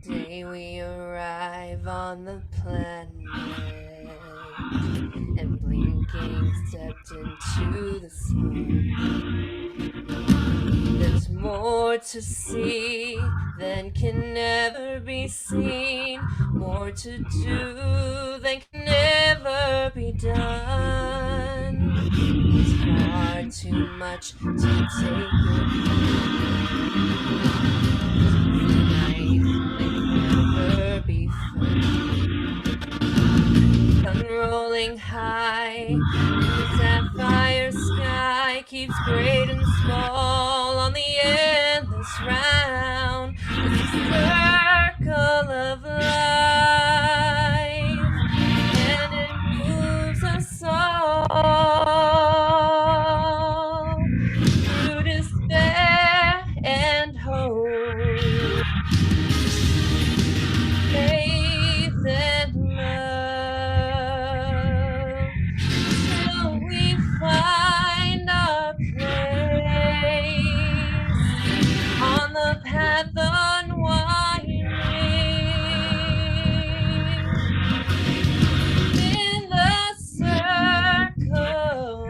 Day we arrive on the planet and blinking stepped into the sun. There's more to see than can ever be seen, more to do than can never be done. It's far too much to take never be fun. Sun rolling high, the sapphire sky keeps great and small on the endless round. It's a circle of life, and it moves us all through despair and hope. Faith and love, till we find our place on the path unwinding. In the circle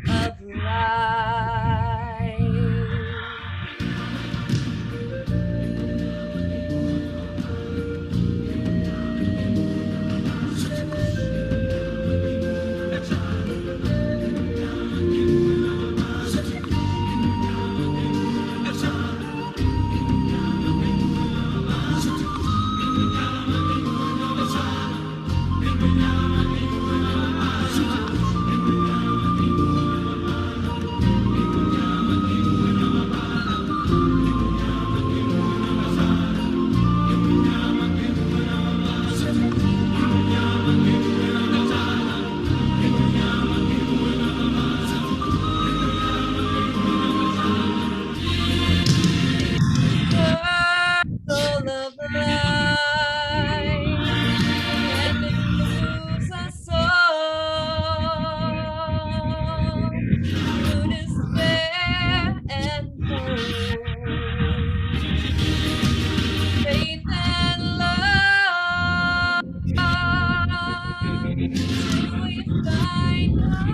of life. Circle of life, and it moves us all through despair and hope, faith and love, till we find our place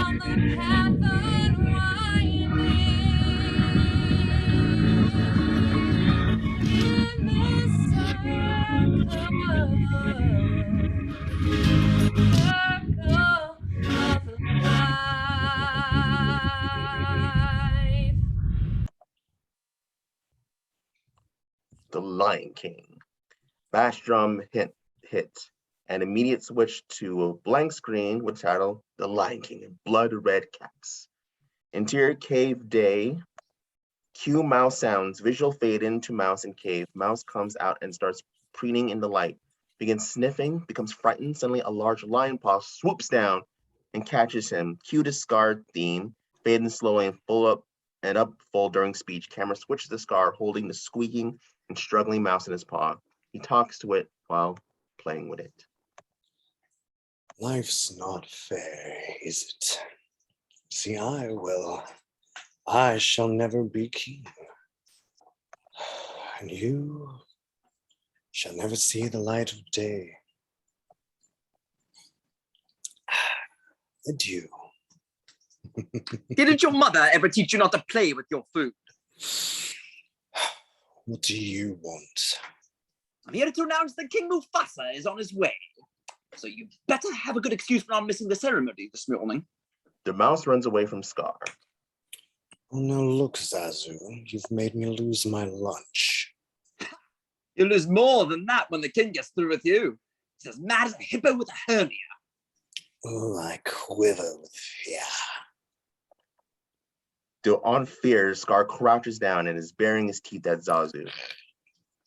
on the path unwinding. In the circle of life. The Lion King. Bass drum hit, an immediate switch to a blank screen with title The Lion King in blood red caps. Interior cave day. Cue mouse sounds. Visual fade into mouse and cave. Mouse comes out and starts preening in the light. Begins sniffing, becomes frightened. Suddenly a large lion paw swoops down and catches him. Cue discard theme. Fade and slow and full during speech. Camera switches the scar, holding the squeaking and struggling mouse in his paw. He talks to it while playing with it. Life's not fair, is it? See, I shall never be king. And you shall never see the light of day. Adieu. Didn't your mother ever teach you not to play with your food? What do you want? I'm here to announce that King Mufasa is on his way. So you better have a good excuse for not missing the ceremony this morning. The mouse runs away from Scar. Oh, no, look, Zazu, you've made me lose my lunch. You'll lose more than that when the king gets through with you. He's as mad as a hippo with a hernia. Oh, I quiver with fear. Still on fear, Scar crouches down and is baring his teeth at Zazu.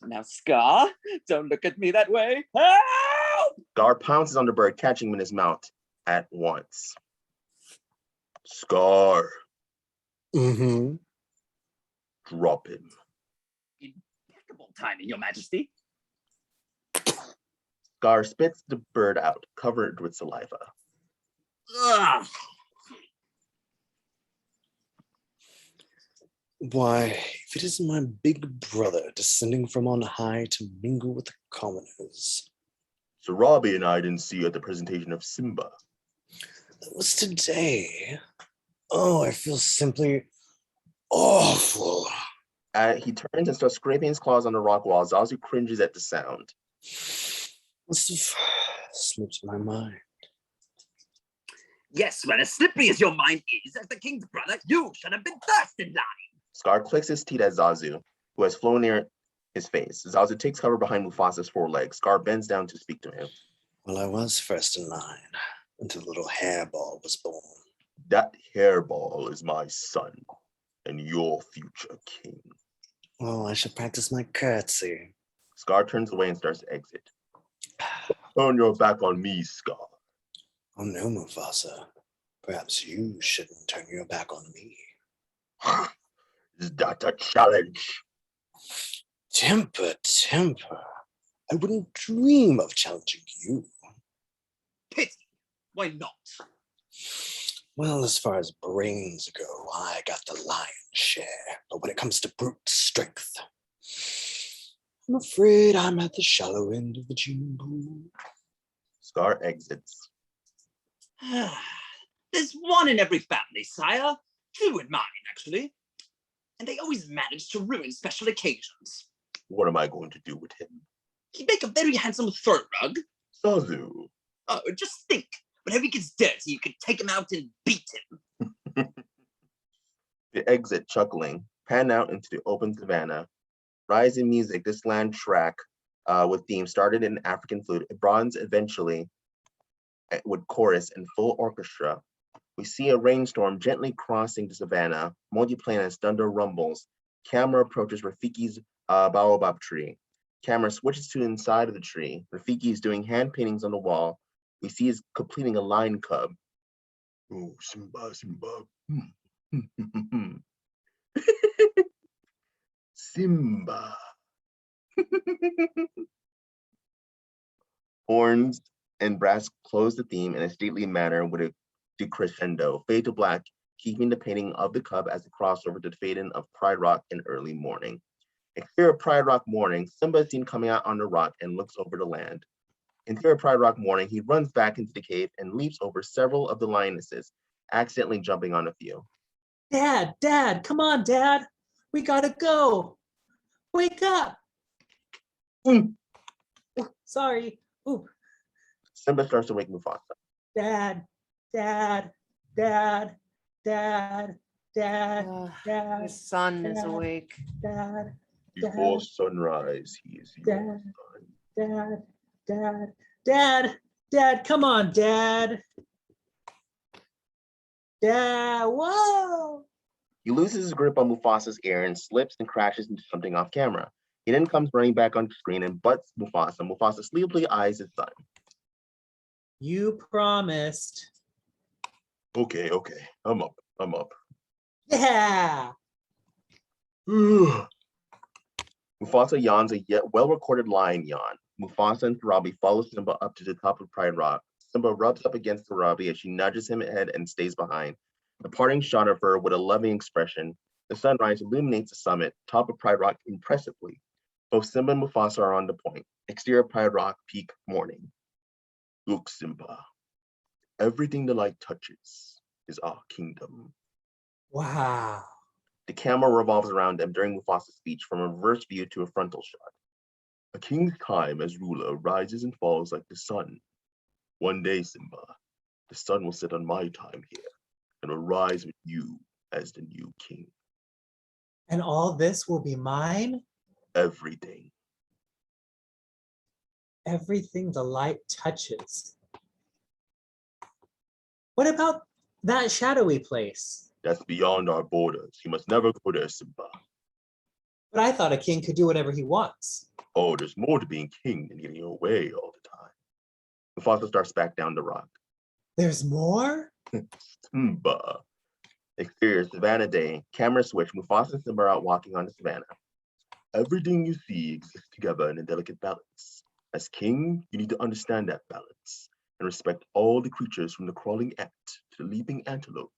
Now, Scar, don't look at me that way. Help! Scar pounces on the bird, catching him in his mouth at once. Scar, Mm-hmm. drop him. Impeccable timing, Your Majesty. Scar spits the bird out, covered with saliva. Ugh. Why, if it isn't my big brother descending from on high to mingle with the commoners. Sarabi and I didn't see you at the presentation of Simba. That was today. Oh, I feel simply awful. He turns and starts scraping his claws on the rock wall. Zazu cringes at the sound. Must have slipped my mind. Yes, well, as slippery as your mind is, as the king's brother, you should have been first in line. Scar clicks his teeth at Zazu, who has flown near his face. Zazu takes cover behind Mufasa's forelegs. Scar bends down to speak to him. Well, I was first in line until little hairball was born. That hairball is my son and your future king. Well, I should practice my curtsy. Scar turns away and starts to exit. Turn your back on me, Scar. Oh no, Mufasa. Perhaps you shouldn't turn your back on me. Is that a challenge? Temper, temper. I wouldn't dream of challenging you. Pity. Why not? Well, as far as brains go, I got the lion's share. But when it comes to brute strength, I'm afraid I'm at the shallow end of the gene pool. Scar exits. There's one in every family, sire. Two in mine, actually. And they always manage to ruin special occasions. What am I going to do with him? He'd make a very handsome throw rug. Zazu. Oh, just think. Whenever he gets dirty, you could take him out and beat him. They exit, chuckling, pan out into the open savannah. Rise in music, this land track with theme started in African flute. It broadens eventually with chorus and full orchestra. We see a rainstorm gently crossing the savannah. Multiplane as thunder rumbles. Camera approaches Rafiki's baobab tree. Camera switches to the inside of the tree. Rafiki is doing hand paintings on the wall. We see he's completing a lion cub. Oh, Simba, Simba. Simba. Horns and brass close the theme in a stately manner with a decrescendo. Fade to black, keeping the painting of the cub as a crossover to the fade-in of Pride Rock in early morning. Exterior Pride Rock morning, Simba is seen coming out on the rock and looks over the land. Interior Pride Rock morning, he runs back into the cave and leaps over several of the lionesses, accidentally jumping on a few. Dad, come on, Dad. We gotta go. Wake up. Mm. Oh, sorry. Ooh, Simba starts to wake Mufasa. Dad. The Dad, sun is Dad. awake. Dad, Before sunrise, he is your son. Dad, come on, Dad. Dad, whoa. He loses his grip on Mufasa's ear and slips and crashes into something off camera. He then comes running back on screen and butts Mufasa. Mufasa sleepily eyes his son. You promised. Okay, I'm up. Yeah. Mufasa yawns a yet well-recorded lion yawn. Mufasa and Sarabi follow Simba up to the top of Pride Rock. Simba rubs up against Sarabi as she nudges him ahead and stays behind. The parting shot of her with a loving expression. The sunrise illuminates the summit, top of Pride Rock impressively. Both Simba and Mufasa are on the point. Exterior Pride Rock, peak morning. Look, Simba. Everything the light touches is our kingdom. Wow. The camera revolves around them during Mufasa's speech from a reverse view to a frontal shot. A king's time as ruler rises and falls like the sun. One day, Simba, the sun will set on my time here and will rise with you as the new king. And all this will be mine? Everything. Everything the light touches. What about that shadowy place? That's beyond our borders. You must never go there, Simba. But I thought a king could do whatever he wants. Oh, there's more to being king than getting your way all the time. Mufasa starts back down the rock. There's more? Simba. Exterior, Savannah Day. Camera switch. Mufasa and Simba are out walking on the savannah. Everything you see exists together in a delicate balance. As king, you need to understand that balance and respect all the creatures from the crawling ant to the leaping antelope.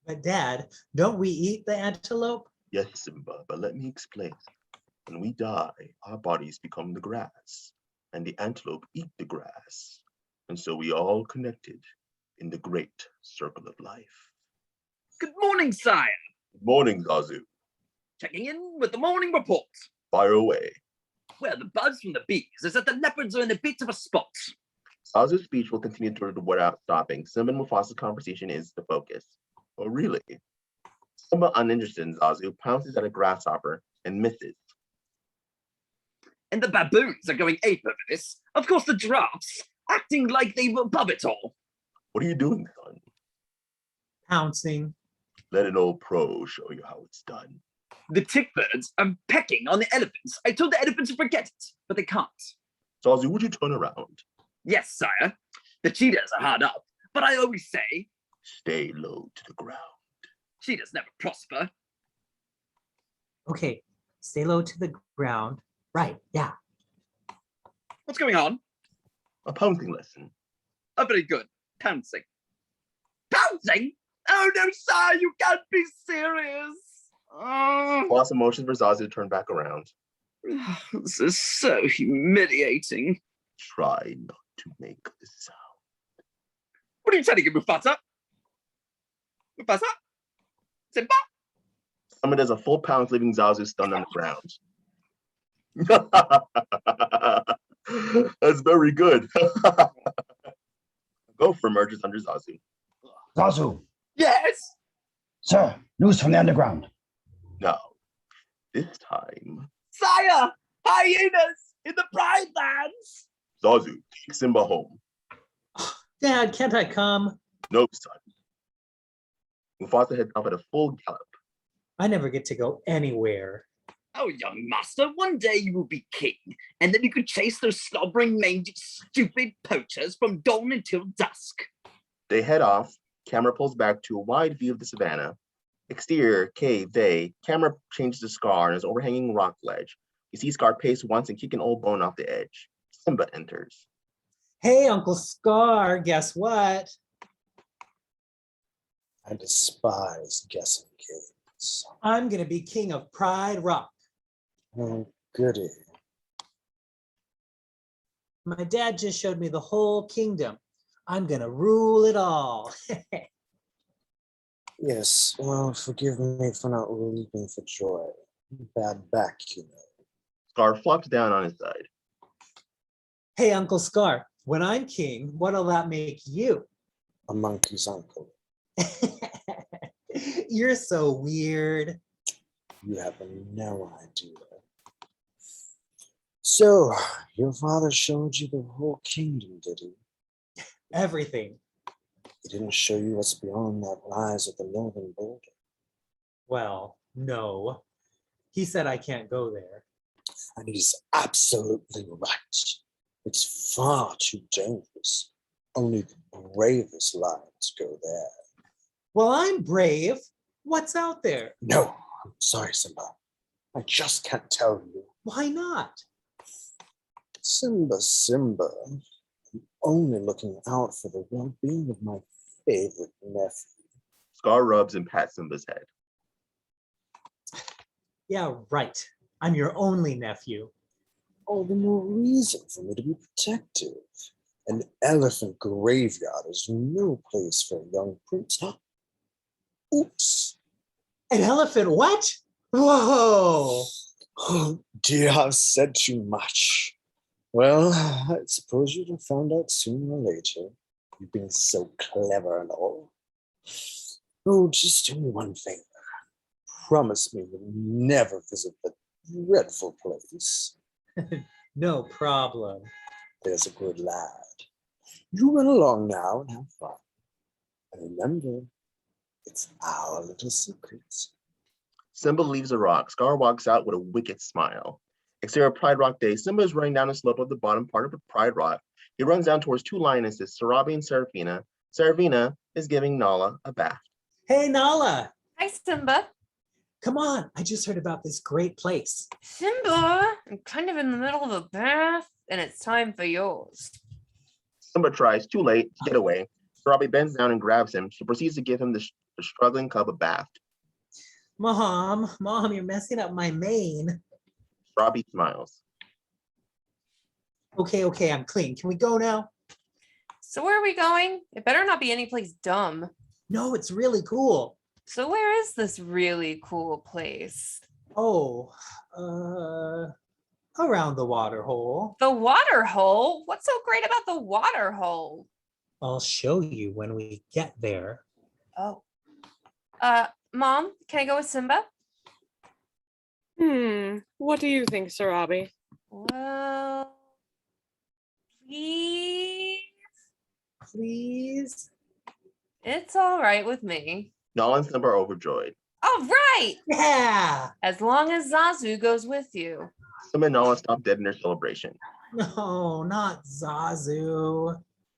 But Dad, don't we eat the antelope? Yes, Simba, but let me explain. When we die, our bodies become the grass, and the antelope eat the grass. And so we all connected in the great circle of life. Good morning, sire. Good morning, Zazu. Checking in with the morning report. Fire away. Well, the buzz from the bees is that the leopards are in a bit of a spot. Zazu's speech will continue without stopping. Simba and Mufasa's conversation is the focus. Oh, really? Simba, uninterested in Zazu, pounces at a grasshopper and misses. And the baboons are going ape over this. Of course, the giraffes, acting like they were above it all. What are you doing, son? Pouncing. Let an old pro show you how it's done. The tick birds are pecking on the elephants. I told the elephants to forget it, but they can't. Zazu, would you turn around? Yes, sire. The cheetahs are hard up, but I always say, Stay low to the ground. cheetahs never prosper. Okay, stay low to the ground. Right, yeah. What's going on? A pouncing lesson. Oh, very good. Pouncing. Pouncing? Oh, no, sire, you can't be serious. Oh, Boss motions for Zazu to turn back around. this is so humiliating. Try not to make a sound. What are you telling him, Mufasa? Mufasa? Simba? Simba does a full pounce, leaving Zazu stunned on the ground. That's very good. Gopher emerges under Zazu. Zazu, Yes. sir, news from the underground. Now, this time, Sire, hyenas in the Pride Lands. Zazu, take Simba home. Dad, can't I come? No, son. Mufasa heads off at a full gallop. I never get to go anywhere. Oh, young master, one day you will be king, and then you could chase those slobbering, mangy, stupid poachers from dawn until dusk. They head off. Camera pulls back to a wide view of the savannah. Exterior, cave, day. Camera changes to Scar and his overhanging rock ledge. You see Scar pace once and kick an old bone off the edge. Simba enters. Hey, Uncle Scar, guess what? I despise guessing games. I'm gonna be king of Pride Rock. Oh, goody. My dad just showed me the whole kingdom. I'm gonna rule it all. Yes, well, forgive me for not leaping for joy. Bad back, you know. Scar flops down on his side. Hey, Uncle Scar, when I'm king, what'll that make you? A monkey's uncle. You're so weird. You have no idea. So, your father showed you the whole kingdom, did he? Everything. He didn't show you what's beyond that lies at the northern border. Well, no. He said I can't go there. And he's absolutely right. It's far too dangerous. Only the bravest lions go there. Well, I'm brave. What's out there? No, I'm sorry, Simba. I just can't tell you. Why not? Simba, Simba. I'm only looking out for the well-being of my favorite nephew. Scar rubs and pats Simba's head. Yeah, right. I'm your only nephew. All the more reason for me to be protective. An elephant graveyard is no place for a young prince. Oops. An elephant, what? Whoa! Oh dear, I've said too much. Well, I suppose you'd have found out sooner or later. You've been so clever and all. Oh, just do me one favor. Promise me you'll never visit the dreadful place. No problem. There's a good lad. You run along now and have fun. And remember, it's our little secret. Simba leaves the rock. Scar walks out with a wicked smile. Exterior Pride Rock Day. Simba is running down the slope of the bottom part of the Pride Rock. He runs down towards two lionesses, Sarabi and Seraphina. Seraphina is giving Nala a bath. Hey, Nala, Hi, Simba. come on. I just heard about this great place. Simba, I'm kind of in the middle of a bath, and it's time for yours. Simba tries, too late, to get away. Sarabi bends down and grabs him. She proceeds to give him the struggling cub a bath. Mom, you're messing up my mane. Sarabi smiles. Okay, I'm clean. Can we go now? So where are we going? It better not be anyplace dumb. No, it's really cool. So where is this really cool place? Oh, around the water hole. The water hole? What's so great about the water hole? I'll show you when we get there. Oh. Mom, can I go with Simba? What do you think, Sarabi? Well, please. Please? It's all right with me. Nala and Simba are overjoyed. All right. Yeah. As long as Zazu goes with you. Simba and Nala stop dead in their celebration. No, not Zazu.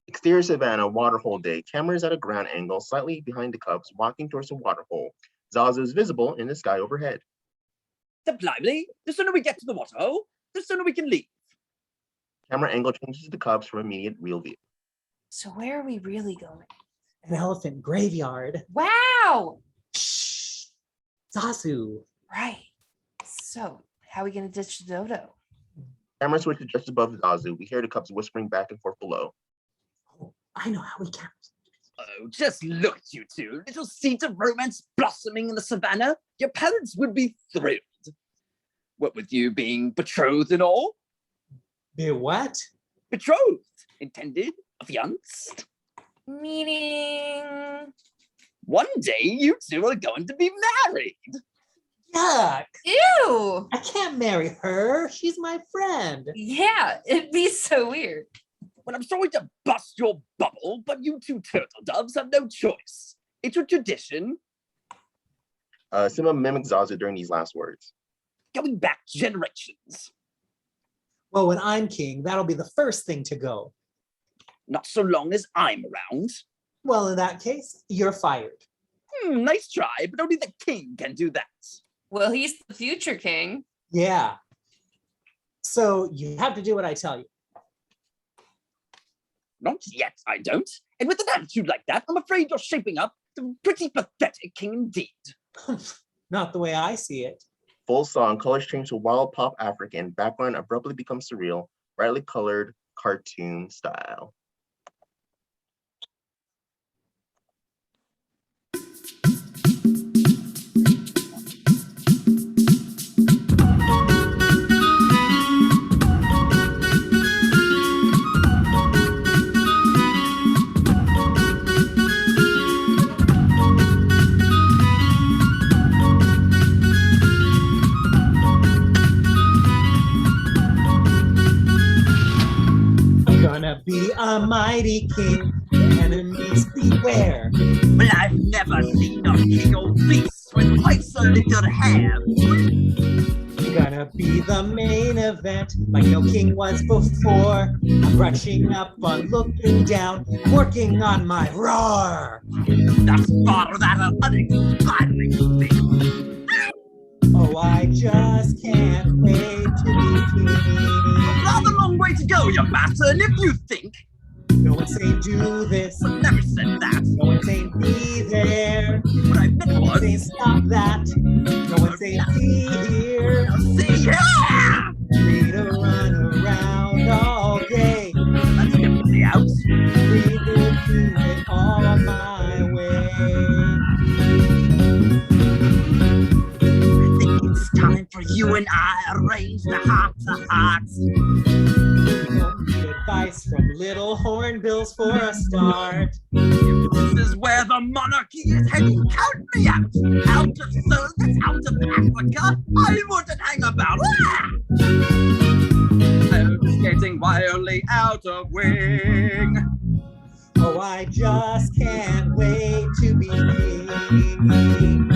Exterior Savannah, waterhole day. Camera is at a ground angle, slightly behind the cubs, walking towards the waterhole. Zazu is visible in the sky overhead. Step lively. The sooner we get to the waterhole, the sooner we can leave. Camera angle changes to the cubs for immediate real view. So where are we really going? An elephant graveyard. Wow. Shh. Zazu. Right. So how are we going to ditch the dodo? Camera switches just above Zazu. We hear the cubs whispering back and forth below. Oh, I know how we count. Oh, just look at you two, little seeds of romance blossoming in the savannah. Your parents would be thrilled. What with you being betrothed and all? Be what? Betrothed, intended, affianced. Meaning. One day you two are going to be married. Yuck. Ew. I can't marry her. She's my friend. Yeah, it'd be so weird. Well, I'm sorry to bust your bubble, but you two turtle doves have no choice. It's a tradition. Simba mimics Zazu during these last words. Going back generations. Well, when I'm king, that'll be the first thing to go. Not so long as I'm around. Well, in that case, you're fired. Nice try, but only the king can do that. Well, he's the future king. Yeah. So you have to do what I tell you. Not yet, I don't. And with an attitude like that, I'm afraid you're shaping up to a pretty pathetic king indeed. Not the way I see it. Full song, colors change to wild pop African. Background abruptly becomes surreal, brightly colored cartoon style. Gonna be a mighty king. Enemies beware. Well, I've never seen a king or beast with quite so little hair. Gonna be the main event, like no king was before. I'm brushing up on looking down, working on my roar. That's far that uninspiring thing. Oh, I just can't wait to be king. Rather long way to go, young master, and if you think No one saying do this, I never said that, no one saying be there, what I meant no one was saying stop that, no one saying see here. see here. Free to run around all day, That's definitely out. free to do it all my way. I think it's time for you you and I arrange the heart to heart. We don't need advice from little hornbills for a start. This is where the monarchy is heading. Count me out. Out of service, out of Africa. I wouldn't hang about. I'm skating wildly out of wing. Oh, I just can't wait to be king.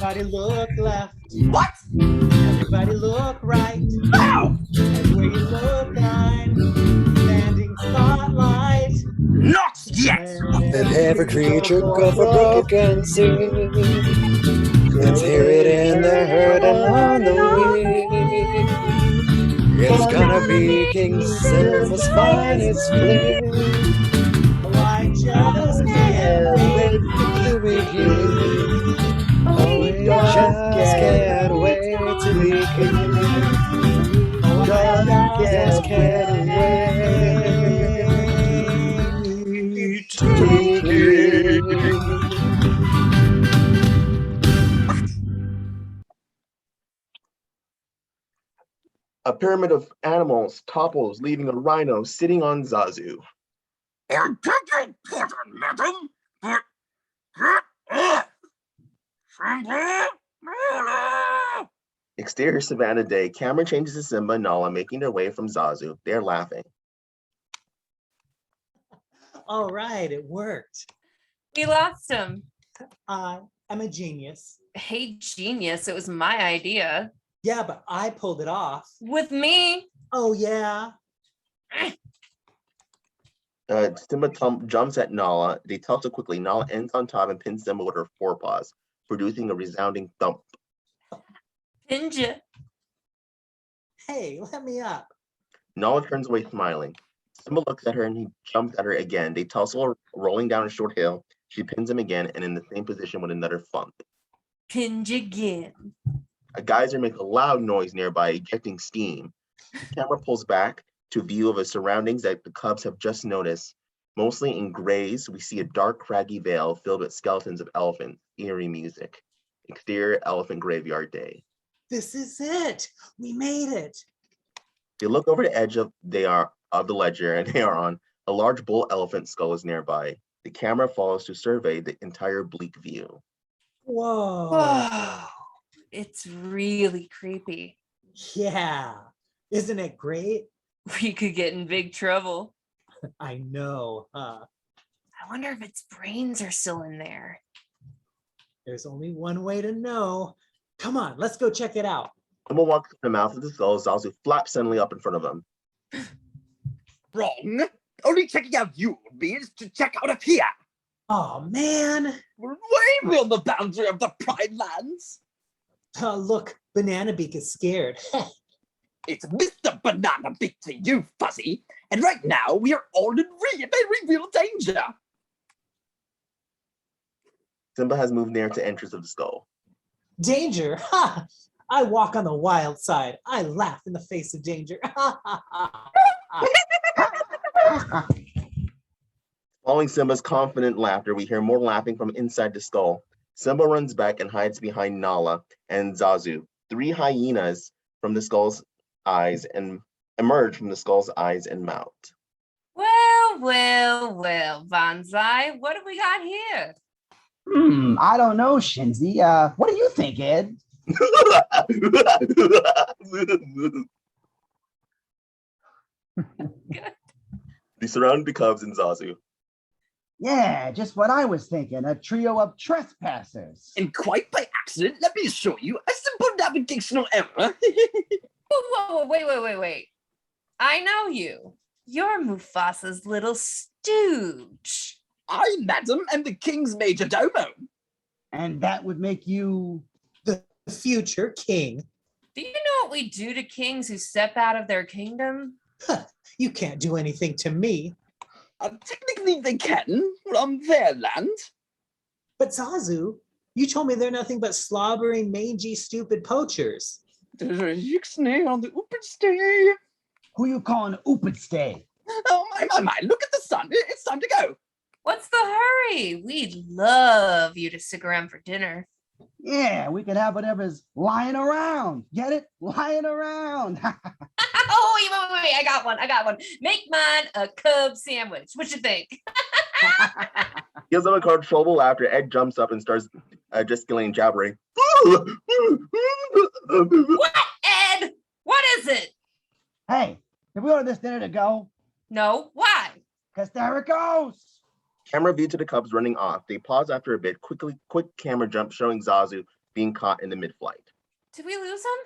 Everybody look left. What? Everybody look right. No! Everywhere you look, I'm standing spotlight. Not yet! Let every creature go for broke and sing. Let's hear it in the herd and on the wing. It's gonna be King Simba's finest fling. Oh, I just can't wait To be king. Oh, we just can't wait to be king. Oh, I Just can't wait to be king. A pyramid of animals topples, leaving a rhino sitting on Zazu. Exterior Savannah Day. Camera changes to Simba and Nala making their way from Zazu. They're laughing. All right, it worked. We lost him. I'm a genius. Hey, genius. It was my idea. Yeah, but I pulled it off. With me. Oh, yeah. Simba jumps at Nala. They tussle quickly. Nala ends on top and pins Simba with her forepaws, producing a resounding thump. Pinja. Hey, let me up. Nala turns away smiling. Simba looks at her and he jumps at her again. They tussle, rolling down a short hill. She pins him again and in the same position with another thump. Pinja again. A geyser makes a loud noise nearby, ejecting steam. The camera pulls back to view of the surroundings that the cubs have just noticed. Mostly in grays, we see a dark, craggy vale filled with skeletons of elephants, eerie music. Exterior elephant graveyard day. This is it. We made it. They look over the edge of the ledger and they are on a large bull elephant skull is nearby. The camera follows to survey the entire bleak view. Whoa. Whoa. It's really creepy. Yeah. Isn't it great? We could get in big trouble. I know. I wonder if its brains are still in there. There's only one way to know. Come on, let's go check it out. Simba walks to the mouth of the skull. Zazu flaps suddenly up in front of him. Wrong. Only checking out you means to check out up here. Oh, man. We're way beyond the boundary of the Pride Lands. Look, Banana Beak is scared. It's Mr. Banana Beak to you, Fuzzy. And right now, we are all in very real danger. Simba has moved near to entrance of the skull. Danger? Ha! I walk on the wild side. I laugh in the face of danger. Following Simba's confident laughter, we hear more laughing from inside the skull. Simba runs back and hides behind Nala and Zazu. 3 hyenas from the skull's eyes and emerge from the skull's eyes and mouth. Well, Bonsai, what have we got here? I don't know, Shinzi. What do you think, Ed? They surround the cubs and Zazu. Yeah, just what I was thinking. A trio of trespassers. And quite by accident, let me assure you, a simple navigational error. Whoa, wait. I know you. You're Mufasa's little stooge. I, madam, am the king's major domo. And that would make you. The future king. Do you know what we do to kings who step out of their kingdom? You can't do anything to me. Technically, they can, on their land. But Zazu, you told me they're nothing but slobbering, mangy, stupid poachers. Yixney on the Oopinstay. Who you calling Oopinstay? Oh, my, look at the sun. It's time to go. What's the hurry? We'd love you to stick around for dinner. Yeah, we could have whatever's lying around. Get it? Lying around. Oh, wait, I got one. Make mine a Cub sandwich. What you think? Gives them a controllable laughter. Ed jumps up and starts gesticulating, jabbering. What, Ed? What is it? Hey, did we order this dinner to go? No, why? Because there it goes. Camera view to the Cubs running off. They pause after a bit. Quick camera jump showing Zazu being caught in the mid-flight. Did we lose him?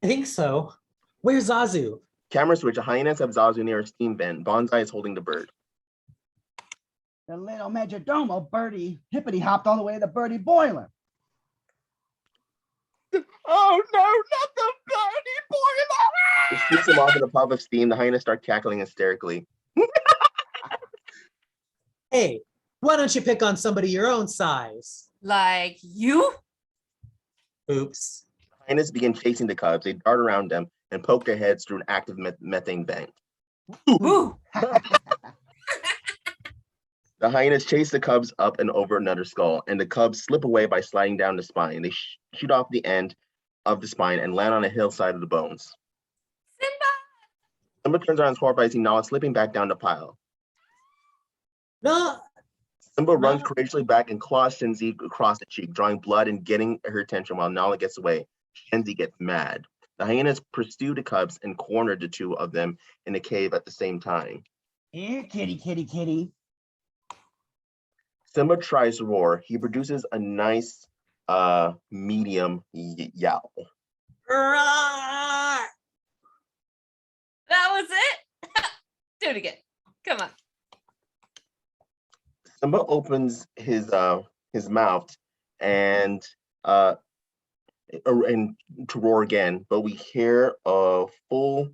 I think so. Where's Zazu? Camera switch. The hyenas have Zazu near a steam vent. Bonsai is holding the bird. The little Majordomo birdie hippity hopped all the way to the birdie boiler. Oh, no, not the birdie boiler! It shoots him off in a puff of steam. The hyenas start cackling hysterically. Hey, why don't you pick on somebody your own size? Like you? Oops. Hyenas begin chasing the Cubs. They dart around them and poke their heads through an active methane vent. Ooh. The hyenas chase the Cubs up and over another skull, and the Cubs slip away by sliding down the spine. They shoot off the end of the spine and land on a hillside of the bones. Simba! Simba turns around horrified as he Nala slipping back down the pile. No. Simba runs courageously back and claws Shenzi across the cheek, drawing blood and getting her attention while Nala gets away. Shenzi gets mad. The hyenas pursue the Cubs and corner the two of them in the cave at the same time. Here, kitty, kitty, kitty. Simba tries to roar. He produces a nice medium yowl. That was it? Do it again. Come on. Simba opens his mouth and to roar again, but we hear a full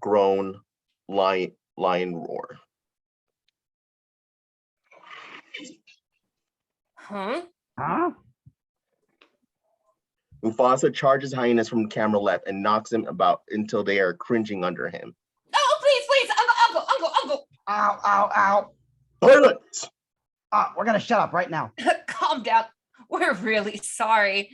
grown lion roar. Huh? Huh? Mufasa charges hyenas from camera left and knocks them about until they are cringing under him. Oh, please, Uncle. Ow, ow, ow. Silence! We're gonna shut up right now. Calm down. We're really sorry.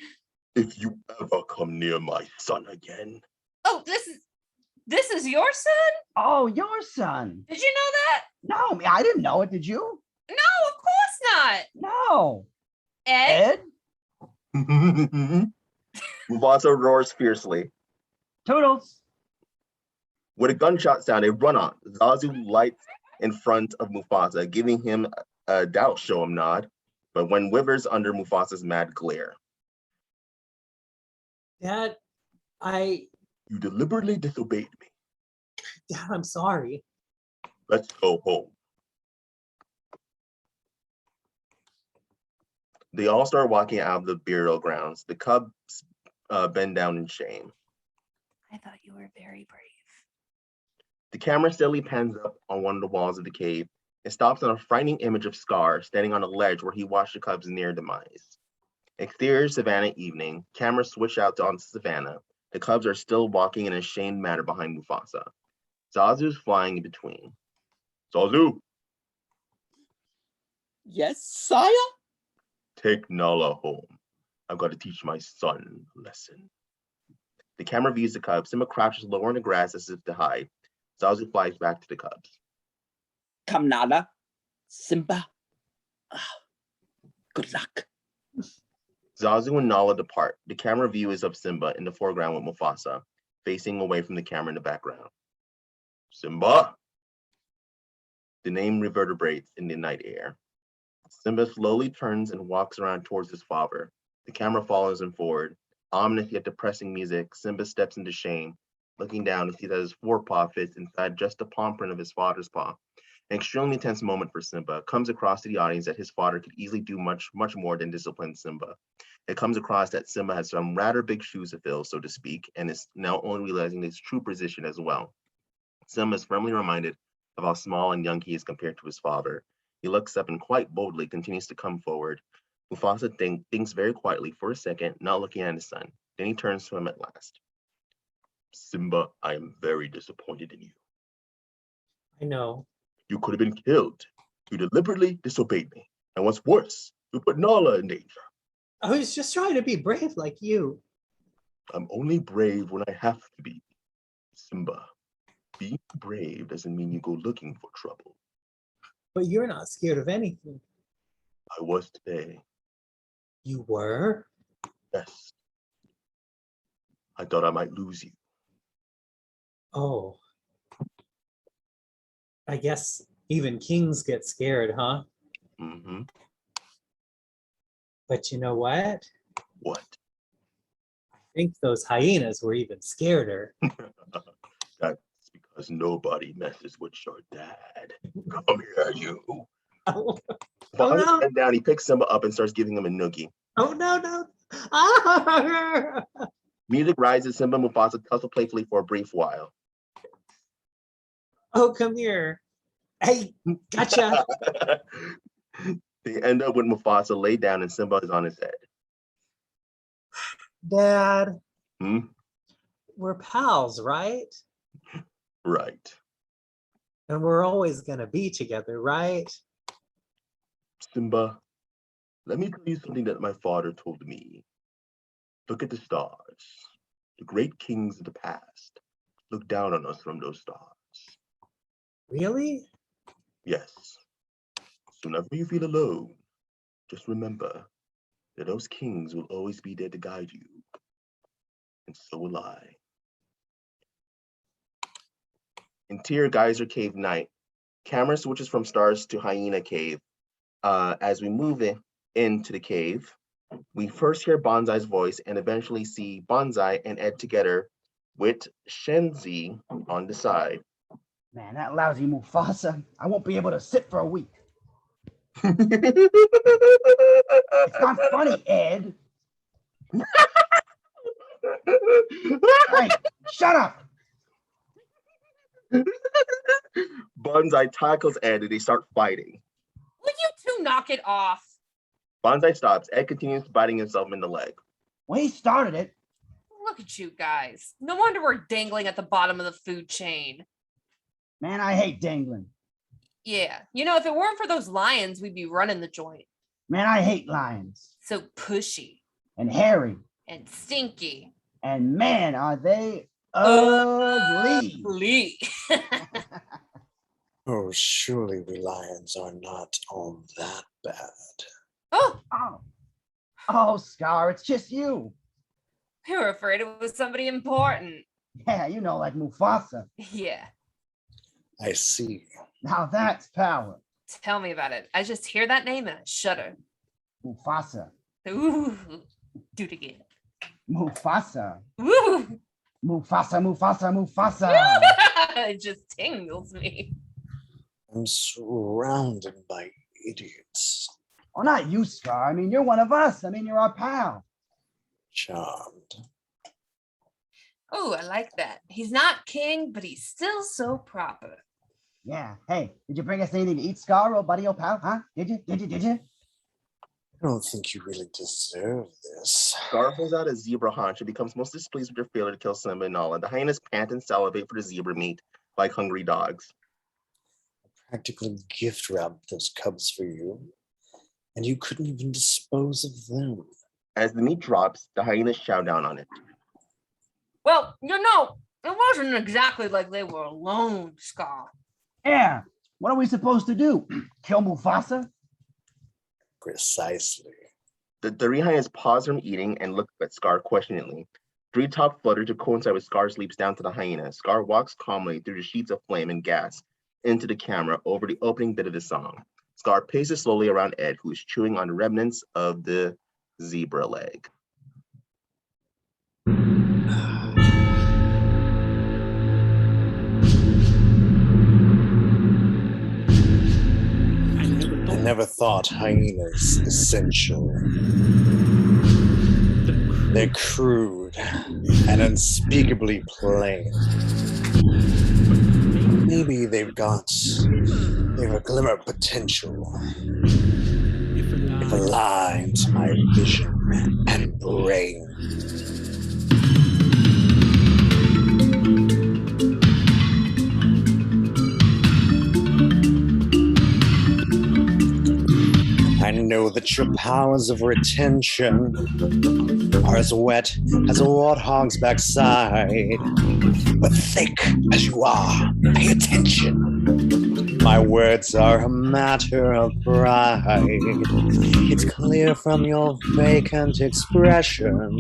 If you ever come near my son again. Oh, this is your son? Oh, your son. Did you know that? No, I didn't know it. Did you? No, of course not. No. Ed? Mufasa roars fiercely. Toodles. With a gunshot sound, they run on. Zazu lights in front of Mufasa, giving him a doubt show him nod, but when withers under Mufasa's mad glare. Dad, You deliberately disobeyed me. Dad, I'm sorry. Let's go home. They all start walking out of the burial grounds. The Cubs bend down in shame. I thought you were very brave. The camera steadily pans up on one of the walls of the cave. It stops on a frightening image of Scar standing on a ledge where he watched the Cubs' near demise. Exterior savannah evening. Camera switch out onto savannah. The Cubs are still walking in a shamed manner behind Mufasa. Zazu's flying in between. Zazu, Yes, sire? take Nala home. I've got to teach my son a lesson. The camera views the Cubs. Simba crouches lower in the grass as if to hide. Zazu flies back to the Cubs. Come, Nala. Simba. Good luck. Zazu and Nala depart. The camera view is of Simba in the foreground with Mufasa, facing away from the camera in the background. Simba, The name reverberates in the night air. Simba slowly turns and walks around towards his father. The camera follows him forward. Ominous yet depressing music, Simba steps into shame. Looking down, he sees that his forepaw fits inside just the palm print of his father's paw. An extremely tense moment for Simba. Comes across to the audience that his father could easily do much more than discipline Simba. It comes across that Simba has some rather big shoes to fill, so to speak, and is now only realizing his true position as well. Simba is firmly reminded of how small and young he is compared to his father. He looks up and quite boldly continues to come forward. Mufasa thinks very quietly for a second, not looking at his son. Then he turns to him at last. Simba, I am very disappointed in you. I know. You could have been killed. You deliberately disobeyed me. And what's worse, you put Nala in danger. I was just trying to be brave like you. I'm only brave when I have to be. Simba, being brave doesn't mean you go looking for trouble. But you're not scared of anything. I was today. You were? Yes. I thought I might lose you. Oh. I guess even kings get scared, huh? Mm-hmm. But you know what? What? I think those hyenas were even scareder. That's because nobody messes with your dad. Come here, you. Oh, Father no. bent down, he picks Simba up and starts giving him a noogie. Oh, no. Ah! Music rises, Simba and Mufasa tussle playfully for a brief while. Oh, come here. Hey, gotcha. They end up with Mufasa laid down and Simba is on his head. Dad, Hmm? we're pals, right? Right. And we're always gonna be together, right? Simba, let me tell you something that my father told me. Look at the stars. The great kings of the past look down on us from those stars. Really? Yes. So whenever you feel alone, just remember that those kings will always be there to guide you. And so will I. Interior Geyser Cave night. Camera switches from stars to Hyena Cave. As we move into the cave, we first hear Bonsai's voice and eventually see Bonsai and Ed together with Shenzi on the side. Man, that lousy Mufasa. I won't be able to sit for a week. It's It's not funny, Ed. Hey, shut up. Bonsai tackles Ed and they start fighting. Will you two knock it off? Bonsai stops. Ed continues biting himself in the leg. Well, he started it. Look at you guys. No wonder we're dangling at the bottom of the food chain. Man, I hate dangling. Yeah, you know, if it weren't for those lions, we'd be running the joint. Man, I hate lions. So pushy And hairy. and stinky. And man, are they ugly. Ugly. Oh, surely we lions are not all that bad. Oh, Oh, Scar, it's just you. we were afraid it was somebody important. Yeah, you know, like Mufasa. Yeah, I see. Now that's power. tell me about it. I just hear that name and I shudder. Mufasa. Ooh, do it again. Mufasa. Ooh, Mufasa, Mufasa, Mufasa. it just tingles me. I'm surrounded by idiots. Well, not you, Scar. I mean, you're one of us. I mean, you're our pal. Charmed. Oh, I like that. He's not king, but he's still so proper. Yeah. Hey, did you bring us anything to eat, Scar, old buddy, old pal? Huh? Did you? Did you? I don't think you really deserve this. Scar pulls out a zebra haunch and becomes most displeased with your failure to kill Simba and Nala. The hyenas pant and salivate for the zebra meat like hungry dogs. I practically gift wrapped those cubs for you, and you couldn't even dispose of them. As the meat drops, the hyenas chow down on it. Well, you know, it wasn't exactly like they were alone, Scar. Yeah. What are we supposed to do? Kill Mufasa? Precisely. The three hyenas pause from eating and look at Scar questioningly. Three top flutter to coincide with Scar's leaps down to the hyena. Scar walks calmly through the sheets of flame and gas. into the camera over the opening bit of the song. Scar paces slowly around Ed, who is chewing on the remnants of the zebra leg. I never thought hyenas essential. They're crude and unspeakably plain. Maybe they've a glimmer of potential. If aligned to my vision and brain. I know that your powers of retention are as wet as a warthog's backside. But thick as you are, pay attention. My words are a matter of pride. It's clear from your vacant expression.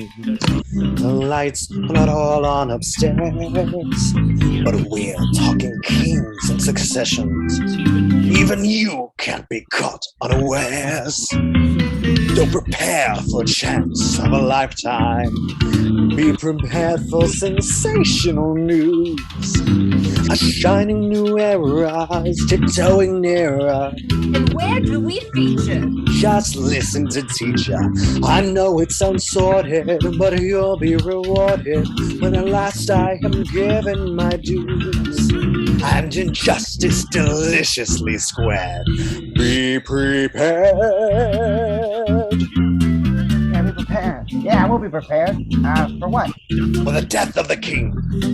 The lights are not all on upstairs, but we're talking kings and successions. Even you can't be caught unawares. Don't prepare for a chance of a lifetime. Be prepared for sensational news. A shining new era is tiptoeing nearer. And where do we feature? Just listen to teacher. I know it sounds sordid, but you'll be rewarded when at last I am given my dues. And injustice deliciously squared. Be prepared. Yeah, be prepared. Yeah, we'll be prepared. For what? For the death of the king.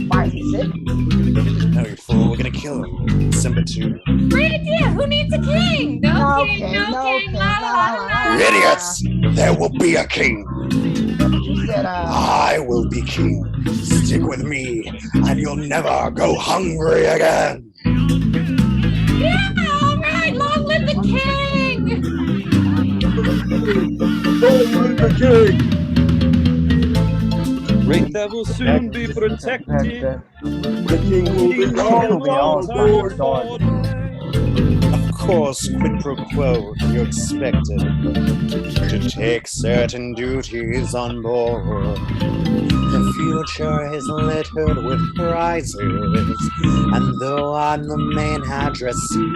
Why is he sick? No, you fool, we're gonna kill him. Simba 2. Great idea. Who needs a king? No king, no king. La, la, la, la. Idiots! There will be a king. You said, I will be king. Stick with me, and you'll never go hungry again. Yeah, all right. Long live the king. Long live the king! Great that will soon be protected. The king will be all board. Of course, quid pro quo, you're expected to take certain duties on board. The future is littered with prizes, and though I'm the main addressee,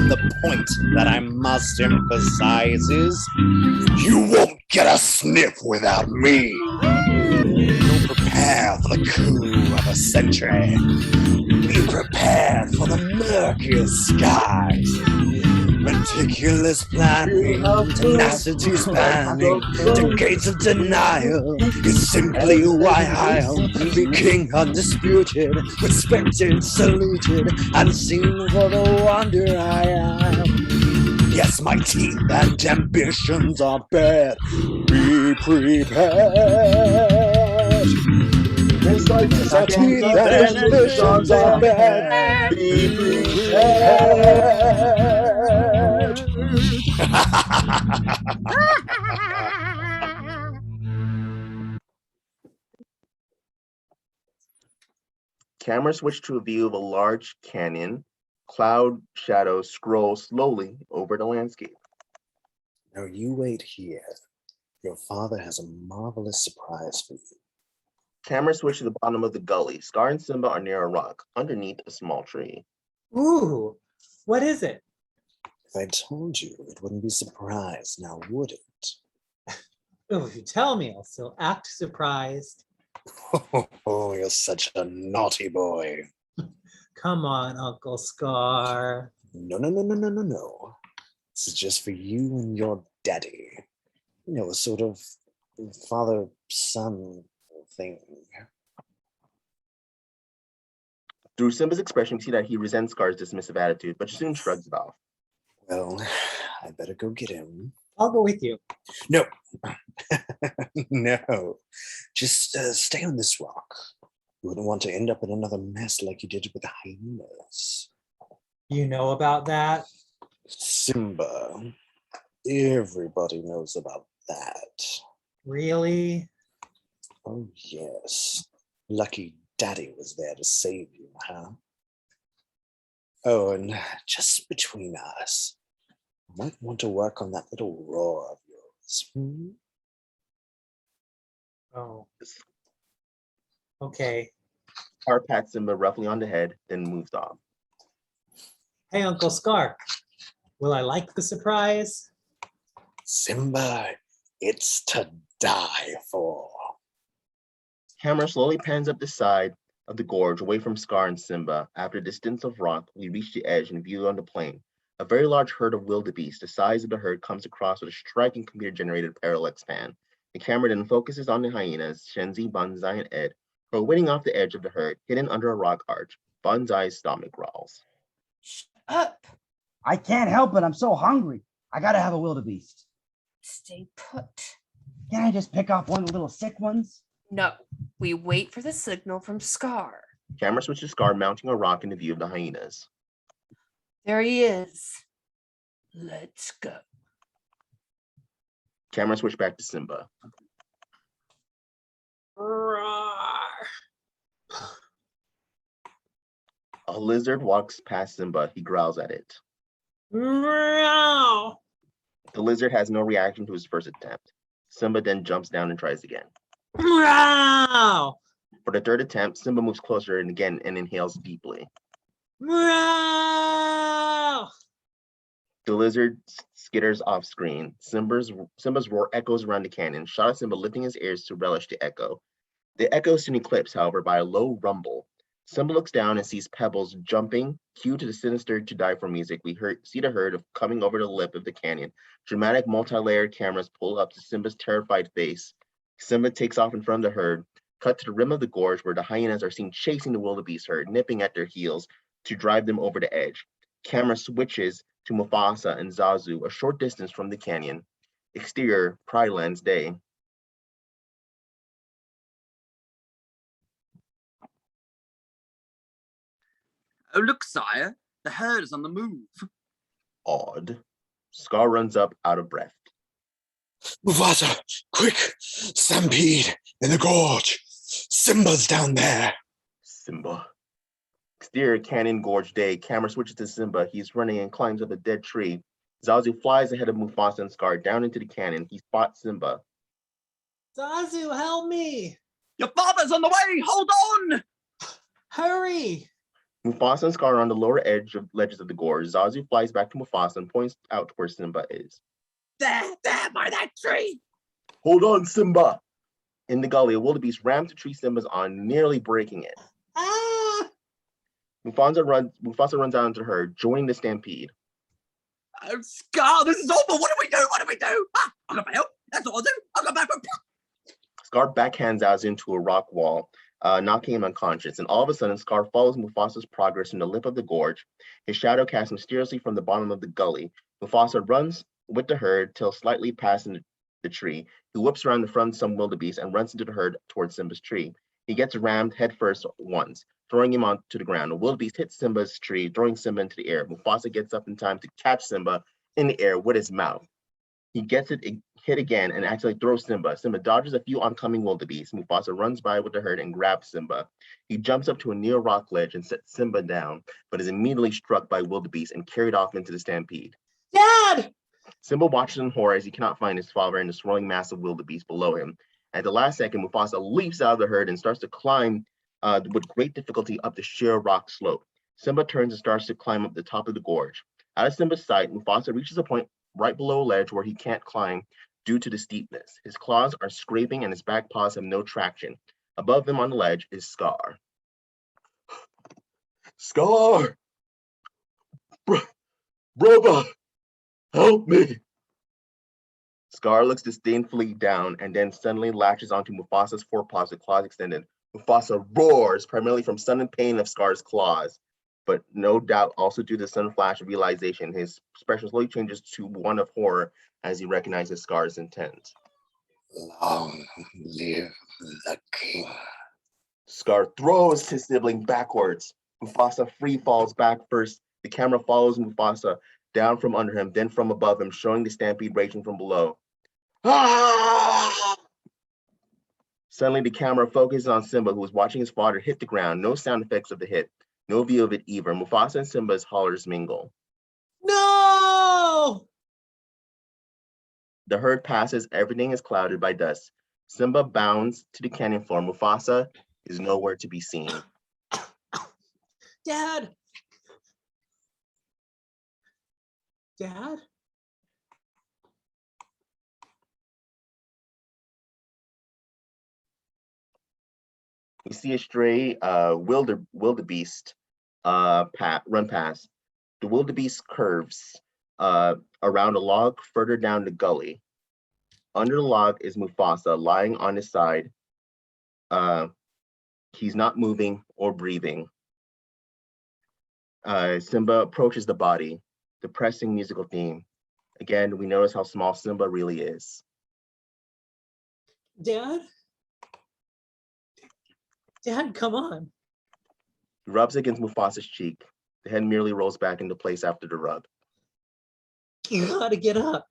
the point that I must emphasize is you won't get a sniff without me. Don't prepare for the coup of a century. Be prepared for the murkiest skies. Meticulous planning, tenacity spanning, decades of denial is simply why I'll be king undisputed, respected, saluted, and seen for the wonder I am. Yes, my teeth and ambitions are bad. Be prepared. Yes, my teeth and ambitions are bad. Be prepared. Camera switched to a view of a large canyon. Cloud shadows scroll slowly over the landscape. Now you wait here. Your father has a marvelous surprise for you. Camera switched to the bottom of the gully. Scar and Simba are near a rock, underneath a small tree. Ooh, what is it? If I told you, it wouldn't be surprised, now would it? Oh, if you tell me, I'll still act surprised. Oh, you're such a naughty boy. Come on, Uncle Scar. No. This is just for you and your daddy. You know, a sort of father-son thing. Through Simba's expression, you see that he resents Scar's dismissive attitude, but soon shrugs it off. Well, I better go get him. I'll go with you. No. No. Just stay on this rock. You wouldn't want to end up in another mess like you did with the hyenas. You know about that? Simba. Everybody knows about that. Really? Oh, yes. Lucky Daddy was there to save you, huh? Oh, and just between us, you might want to work on that little roar of yours. Hmm? Oh. Okay. Scar pats Simba roughly on the head, then moves off. Hey, Uncle Scar. Will I like the surprise? Simba, it's to die for. Camera slowly pans up the side of the gorge away from Scar and Simba. After a distance of rock, we reach the edge and view on the plain. A very large herd of wildebeest. The size of the herd comes across with a striking computer-generated parallax pan. The camera then focuses on the hyenas, Shenzi, Banzai, and Ed, who are waiting off the edge of the herd, hidden under a rock arch. Banzai's stomach growls. Shut up. I can't help it. I'm so hungry. I gotta have a wildebeest. Stay put. Can't I just pick off one of the little sick ones? No, we wait for the signal from Scar. Camera switches to Scar mounting a rock in the view of the hyenas. There he is. Let's go. Camera switch back to Simba. Roar. A lizard walks past Simba. He growls at it. Roar. The lizard has no reaction to his first attempt. Simba then jumps down and tries again. Roar. For the third attempt, Simba moves closer and again and inhales deeply. Roar. The lizard skitters off screen. Simba's roar echoes around the canyon, shot at Simba lifting his ears to relish the echo. The echo is soon eclipsed, however, by a low rumble. Simba looks down and sees pebbles jumping. Cue to the sinister to die for music. We see the herd coming over the lip of the canyon. Dramatic multi-layered cameras pull up to Simba's terrified face. Simba takes off in front of the herd. Cut to the rim of the gorge where the hyenas are seen chasing the wildebeest herd, nipping at their heels to drive them over the edge. Camera switches to Mufasa and Zazu, a short distance from the canyon. Exterior, Pride Lands Day. Oh, look, sire. The herd is on the move. Odd. Scar runs up, out of breath. Mufasa, quick! Stampede in the gorge. Simba's down there. Simba. Exterior, Canyon Gorge Day. Camera switches to Simba. He's running and climbs up a dead tree. Zazu flies ahead of Mufasa and Scar down into the canyon. He spots Simba. Zazu, help me. Your father's on the way. Hold on. Hurry. Mufasa and Scar are on the lower ledges of the gorge. Zazu flies back to Mufasa and points out to where Simba is. There, by that tree. Hold on, Simba! In the gully, a wildebeest rams the tree Simba's on, nearly breaking it. Ah. Mufasa runs out into her, joining the stampede. Oh, Scar, this is awful. What do we do? What do we do? Ah, I'll go for help. That's all I'll do. I'll go back. Scar backhands Zazu into a rock wall, knocking him unconscious. And all of a sudden, Scar follows Mufasa's progress in the lip of the gorge. His shadow casts mysteriously from the bottom of the gully. Mufasa runs with the herd till slightly past the tree. He whips around in front of some wildebeest and runs into the herd towards Simba's tree. He gets rammed headfirst once, throwing him onto the ground. The wildebeest hits Simba's tree, throwing Simba into the air. Mufasa gets up in time to catch Simba in the air with his mouth. He gets it hit again and actually throws Simba. Simba dodges a few oncoming wildebeest. Mufasa runs by with the herd and grabs Simba. He jumps up to a near rock ledge and sets Simba down, but is immediately struck by wildebeest and carried off into the stampede. Dad! Simba watches in horror as he cannot find his father in the swirling mass of wildebeest below him. At the last second, Mufasa leaps out of the herd and starts to climb with great difficulty up the sheer rock slope. Simba turns and starts to climb up the top of the gorge. Out of Simba's sight, Mufasa reaches a point right below a ledge where he can't climb due to the steepness. His claws are scraping and his back paws have no traction. Above him on the ledge is Scar. Scar! Brother! Help me! Scar looks disdainfully down and then suddenly latches onto Mufasa's forepaws with claws extended. Mufasa roars, primarily from sudden pain of Scar's claws, but no doubt also due to the sudden flash of realization. His expression slowly changes to one of horror as he recognizes Scar's intent. Long live the king. Scar throws his sibling backwards. Mufasa free falls back first. The camera follows Mufasa down from under him, then from above him, showing the stampede raging from below. Ah! Suddenly, the camera focuses on Simba, who is watching his father hit the ground. No sound effects of the hit. No view of it either. Mufasa and Simba's hollers mingle. No! The herd passes, everything is clouded by dust. Simba bounds to the canyon floor. Mufasa is nowhere to be seen. Dad? Dad? We see a stray wildebeest run past. The wildebeest curves around a log further down the gully. Under the log is Mufasa lying on his side. He's not moving or breathing. Simba approaches the body. Depressing musical theme. Again, we notice how small Simba really is. Dad? Dad, come on. He rubs against Mufasa's cheek. The head merely rolls back into place after the rub. You gotta get up.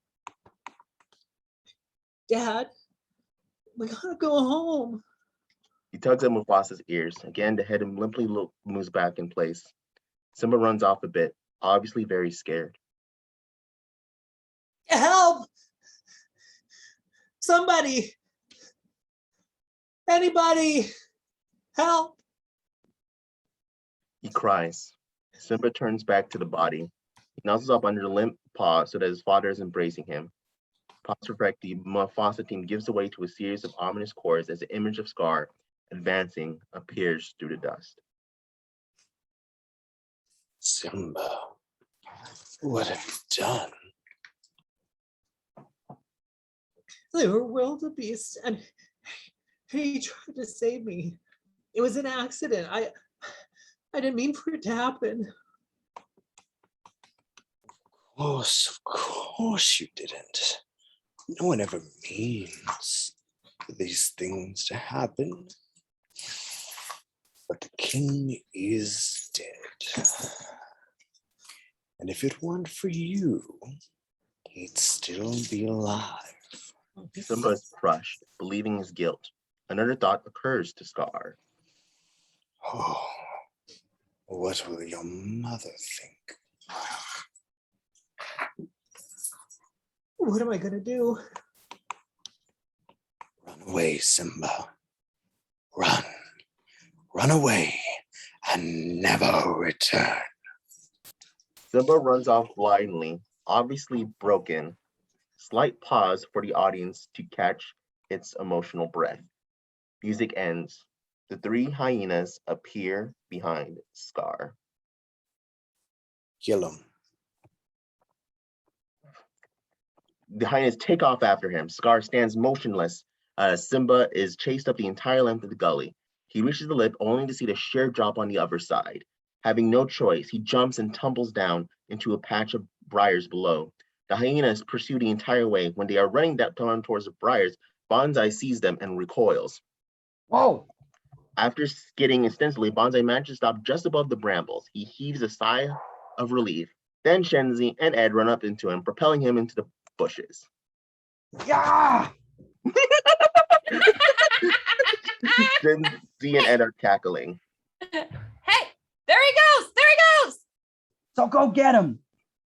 Dad, we gotta go home. He tugs at Mufasa's ears. Again, the head limply moves back in place. Simba runs off a bit, obviously very scared. Help! Somebody! Anybody! Help! He cries. Simba turns back to the body. He nuzzles up under the limp paw so that his father is embracing him. Pause perfect, the Mufasa team gives way to a series of ominous chords as the image of Scar advancing appears through the dust. Simba, what have you done? They were wildebeest and he tried to save me. It was an accident. I didn't mean for it to happen. Of course you didn't. No one ever means for these things to happen. But the king is dead. And if it weren't for you, he'd still be alive. Simba is crushed, believing his guilt. Another thought occurs to Scar. Oh, what will your mother think? What am I gonna do? Run away, Simba. Run. Run away and never return. Simba runs off blindly, obviously broken. Slight pause for the audience to catch its emotional breath. Music ends. The three hyenas appear behind Scar. Kill him. The hyenas take off after him. Scar stands motionless. Simba is chased up the entire length of the gully. He reaches the lip only to see the sheer drop on the other side. Having no choice, he jumps and tumbles down into a patch of briars below. The hyenas pursue the entire way. When they are running down towards the briars, Bonsai sees them and recoils. Whoa! After skidding instantly, Bonsai manages to stop just above the brambles. He heaves a sigh of relief. Then Shenzi and Ed run up into him, propelling him into the bushes. Yeah! Shenzi and Ed are cackling. Hey, there he goes! There he goes! So go get him.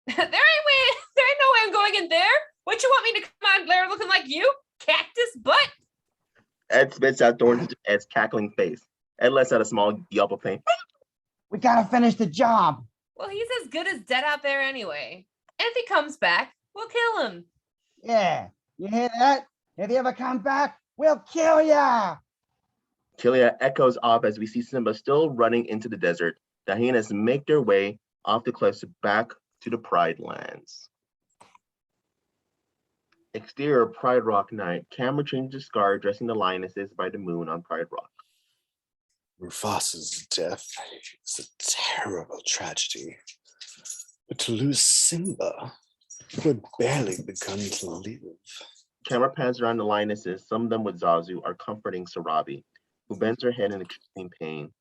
There ain't no way I'm going in there. What you want me to come on there looking like you? Cactus butt? Ed spits out thorns into Ed's cackling face. Ed lets out a small yelp of pain. We gotta finish the job. Well, he's as good as dead out there anyway. And if he comes back, we'll kill him. Yeah, you hear that? If he ever comes back, we'll kill ya. Kilia echoes off as we see Simba still running into the desert. The hyenas make their way off the cliffs back to the Pride Lands. Exterior Pride Rock night. Camera changes to Scar dressing the lionesses by the moon on Pride Rock. Mufasa's death is a terrible tragedy. But to lose Simba, who had barely begun to live. Camera pans around the lionesses, some of them with Zazu, are comforting Sarabi, who bends her head in extreme pain.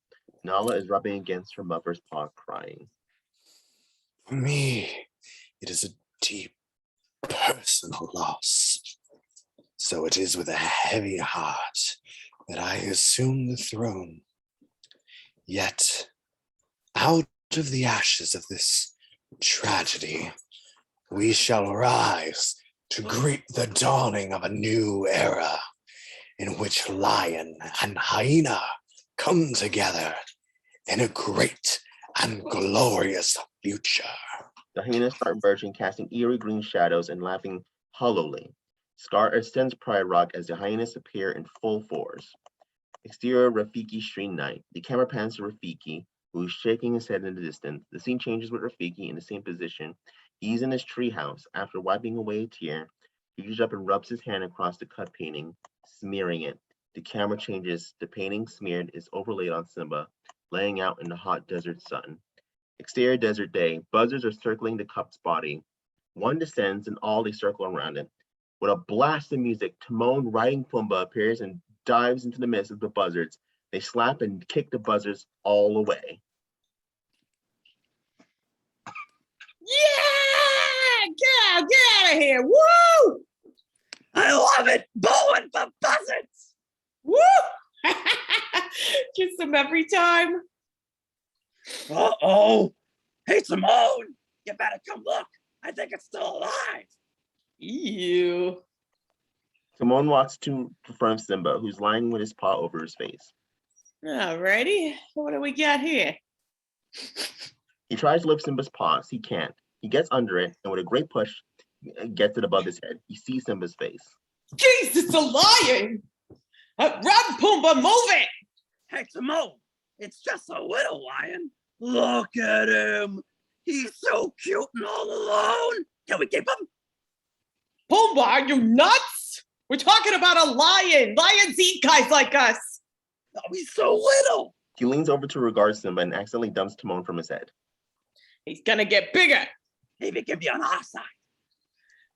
Nala is rubbing against her mother's paw, crying. For me, it is a deep personal loss. So it is with a heavy heart that I assume the throne. Yet, Out of the ashes of this tragedy, we shall rise to greet the dawning of a new era in which lion and hyena come together in a great and glorious future. The hyenas start merging, casting eerie green shadows and laughing hollowly. Scar ascends Pride Rock as the hyenas appear in full force. Exterior Rafiki Street Night. The camera pans to Rafiki, who is shaking his head in the distance. The scene changes with Rafiki in the same position. He's in his treehouse. After wiping away a tear, he reaches up and rubs his hand across the cut painting, smearing it. The camera changes. The painting smeared is overlaid on Simba, laying out in the hot desert sun. Exterior desert day. Buzzards are circling the cup's body. One descends and all they circle around it. With a blast of music, Timon riding Pumbaa appears and dives into the midst of the buzzards. They slap and kick the buzzards all away. Yeah! Get out of here! Woo! I love it! Bowling for buzzards! Woo! Kiss them every time. Uh-oh! Hey, Timon! You better come look! I think it's still alive! Ew. Timon walks to the front of Simba, who's lying with his paw over his face. Alrighty, what do we got here? He tries to lift Simba's paws. He can't. He gets under it, and with a great push, gets it above his head. He sees Simba's face. Jeez, it's a lion! Run, Pumbaa, move it! Hey, Timon! It's just a little lion. Look at him! He's so cute and all alone! Can we keep him? Pumbaa, are you nuts? We're talking about a lion. Lions eat guys like us. Oh, he's so little! He leans over to regard Simba and accidentally dumps Timon from his head. He's gonna get bigger. Maybe he can be on our side.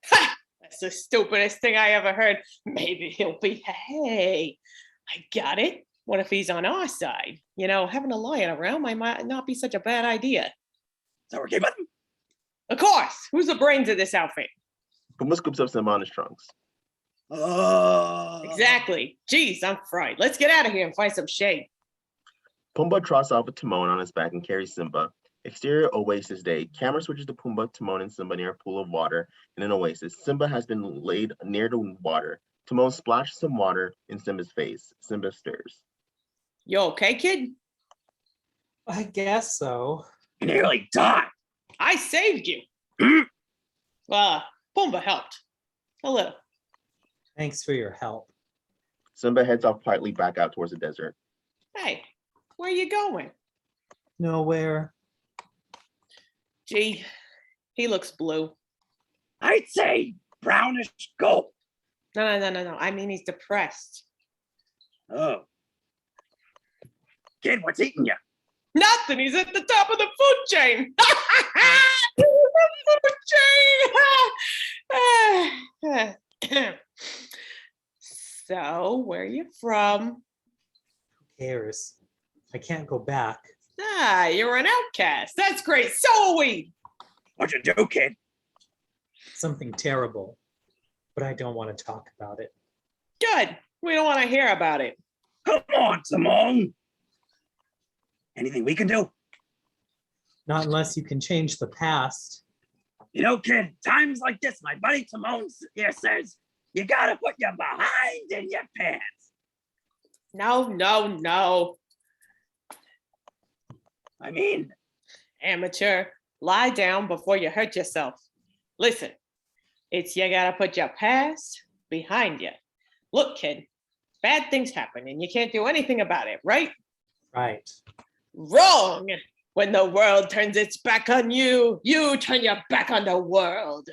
Ha! That's the stupidest thing I ever heard. Maybe he'll be, hey, I got it. What if he's on our side? You know, having a lion around might not be such a bad idea. So we're keeping him? Of course. Who's the brains of this outfit? Pumbaa scoops up Simba on his trunks. Exactly. Jeez, I'm fried. Let's get out of here and find some shade. Pumbaa trots off with Timon on his back and carries Simba. Exterior oasis day. Camera switches to Pumbaa, Timon, and Simba near a pool of water in an oasis. Simba has been laid near the water. Timon splashes some water in Simba's face. Simba stirs. You okay, kid? I guess so. You nearly died. I saved you. Pumbaa helped. A little. Thanks for your help. Simba heads off quietly back out towards the desert. Hey, where you going? Nowhere. Gee, he looks blue. I'd say brownish gold. No. I mean, he's depressed. Oh. Kid, what's eating you? Nothing. He's at the top of the food chain. The food chain. So, where are you from? Who cares? I can't go back. You're an outcast. That's great. So are we. What'd you do, kid? Something terrible, but I don't want to talk about it. Good. We don't want to hear about it. Come on, Timon. Anything we can do? Not unless you can change the past. You know, kid, times like this, my buddy Timon here says, you gotta put your behind in your pants. No. I mean, Amateur, lie down before you hurt yourself. Listen, it's you gotta put your past behind you. Look, kid, bad things happen and you can't do anything about it, right? Right. Wrong! When the world turns its back on you, you turn your back on the world.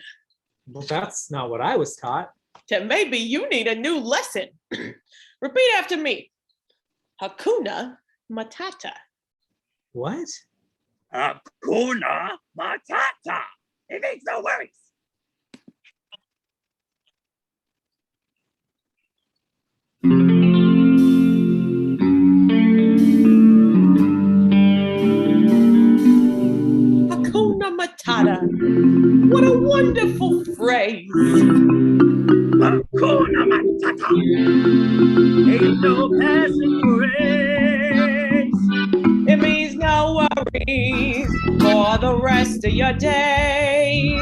Well, that's not what I was taught. Then maybe you need a new lesson. Repeat after me. Hakuna Matata. What? Hakuna Matata. It makes no worries. Hakuna Matata. What a wonderful phrase. Hakuna Matata. Ain't no passing grace. It means no worries. the rest of your days.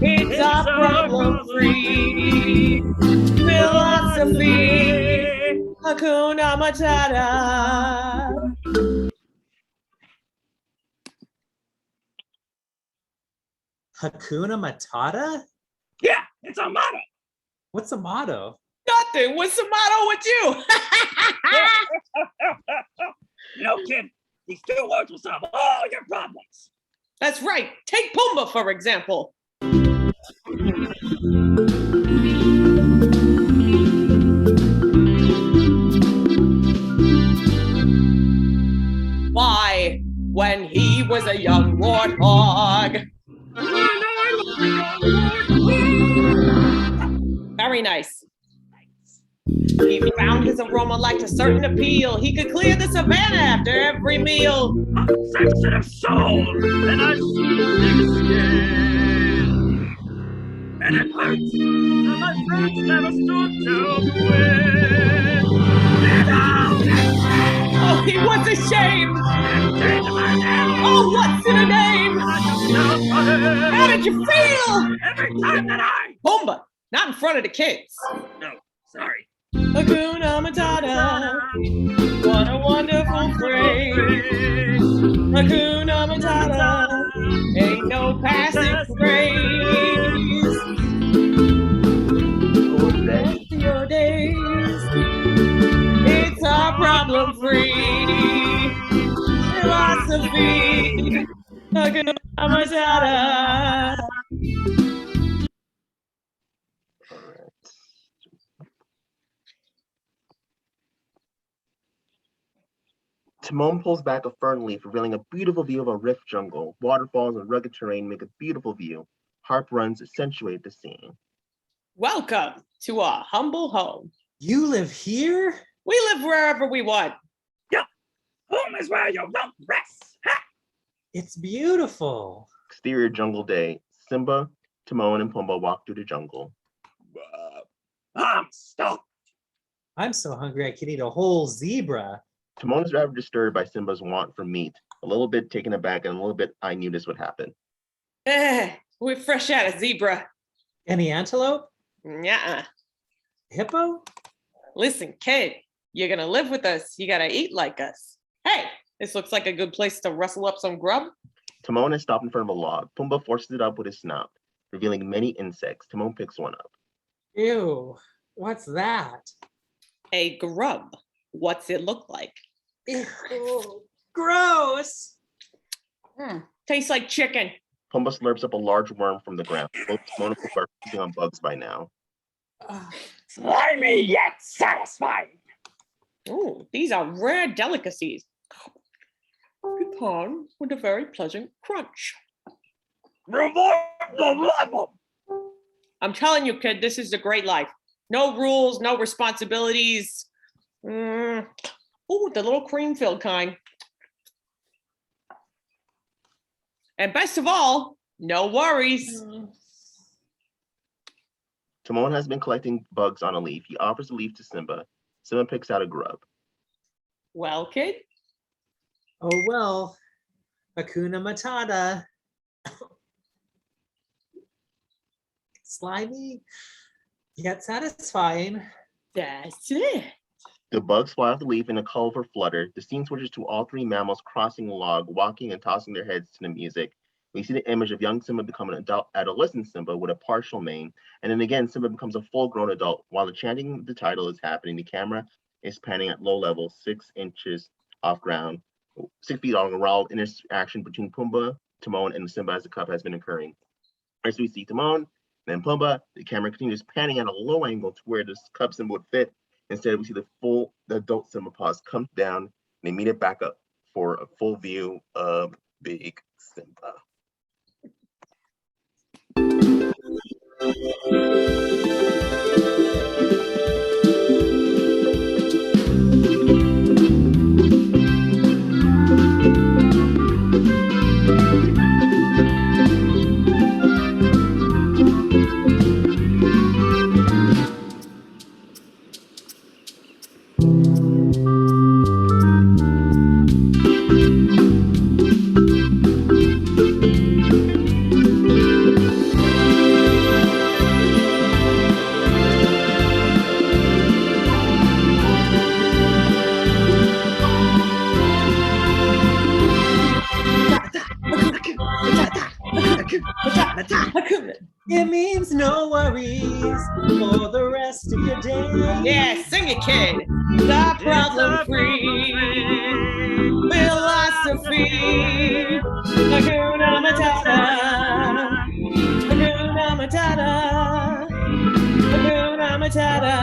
It's a problem-free philosophy. Hakuna Matata. Hakuna Matata? Yeah, it's a motto. What's the motto? Nothing. What's the motto with you? You know, kid, these 2 words will solve all your problems. That's right. Take Pumbaa, for example. Why, when he was a young warthog. Very nice. He found his aroma like a certain appeal. He could clear the savannah after every meal. Sensitive soul and a thick skin. And it hurts that my friends never stood to win. Oh, he was ashamed. Oh, what's in a name? How did you feel? Every time that Pumbaa, not in front of the kids. No, sorry. Hakuna Matata. What a wonderful phrase. Hakuna Matata. Ain't no passing phrase. For the rest of your days, it's a problem-free philosophy. Hakuna Matata. Timon pulls back a fern leaf, revealing a beautiful view of a rift jungle. Waterfalls and rugged terrain make a beautiful view. Harp runs accentuate the scene. Welcome to our humble home. You live here? We live wherever we want. Yep. Home is where you won't rest. Ha! It's beautiful. Exterior jungle day. Simba, Timon, and Pumbaa walk through the jungle. I'm stuck. I'm so hungry I could eat a whole zebra. Timon is rather disturbed by Simba's want for meat, a little bit taken aback and a little bit I knew this would happen. We're fresh out of zebra. Any antelope? Yeah. Hippo? Listen, kid, you're gonna live with us. You gotta eat like us. Hey, this looks like a good place to rustle up some grub. Timon is stopped in front of a log. Pumbaa forces it up with his snout, revealing many insects. Timon picks one up. Ew, what's that? A grub. What's it look like? Ew, gross. Tastes like chicken. Pumbaa slurps up a large worm from the ground. Both Timon and Pumbaa are feeding on bugs by now. Slimy yet satisfying. Ooh, these are rare delicacies. Pecan with a very pleasant crunch. I'm telling you, kid, this is the great life. No rules, no responsibilities. Ooh, the little cream-filled kind. And best of all, no worries. Timon has been collecting bugs on a leaf. He offers the leaf to Simba. Simba picks out a grub. Well, kid, Oh well, Hakuna Matata. Slimy, yet satisfying. that's it. The bugs fly off the leaf in a colorful flutter. The scene switches to all 3 mammals crossing a log, walking and tossing their heads to the music. We see the image of young Simba become an adolescent Simba with a partial mane, and then again Simba becomes a full-grown adult. While the chanting of the title is happening, the camera is panning at low level, 6 inches off ground, 6 feet on ground. Interaction between Pumbaa, Timon, and Simba as the cup has been occurring. First we see Timon, then Pumbaa. The camera continues panning at a low angle to where this cup Simba would fit. Instead, we see the adult Simba paws come down, and they meet it back up for a full view of big Simba. It means no worries for the rest of your day. Yeah, sing it, kid. The problem-free philosophy. Hakuna Matata. Hakuna Matata. Hakuna Matata.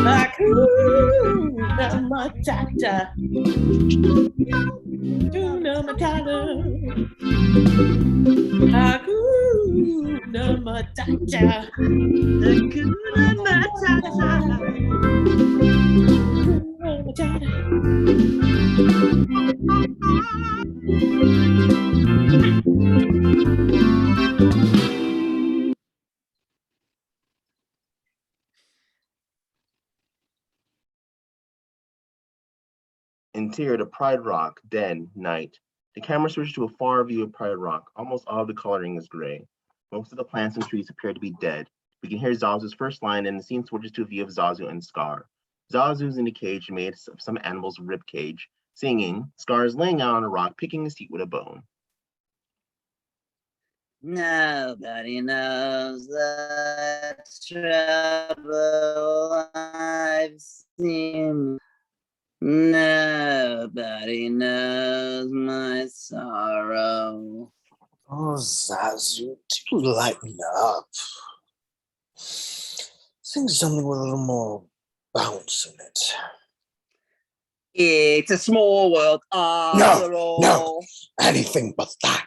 Hakuna Matata. Hakuna Matata. Hakuna Matata. Hakuna Matata. Interior to Pride Rock, den, night. The camera switches to a far view of Pride Rock. Almost all of the coloring is gray. Most of the plants and trees appear to be dead. We can hear Zazu's first line, and the scene switches to a view of Zazu and Scar. Zazu's in a cage made of some animal's rib cage, singing. Scar is laying out on a rock, picking his teeth with a bone. Nobody knows the trouble I've seen. Nobody knows my sorrow. Oh, Zazu, do lighten up. Sing something with a little more bounce in it. It's a small world after all. No, anything but that.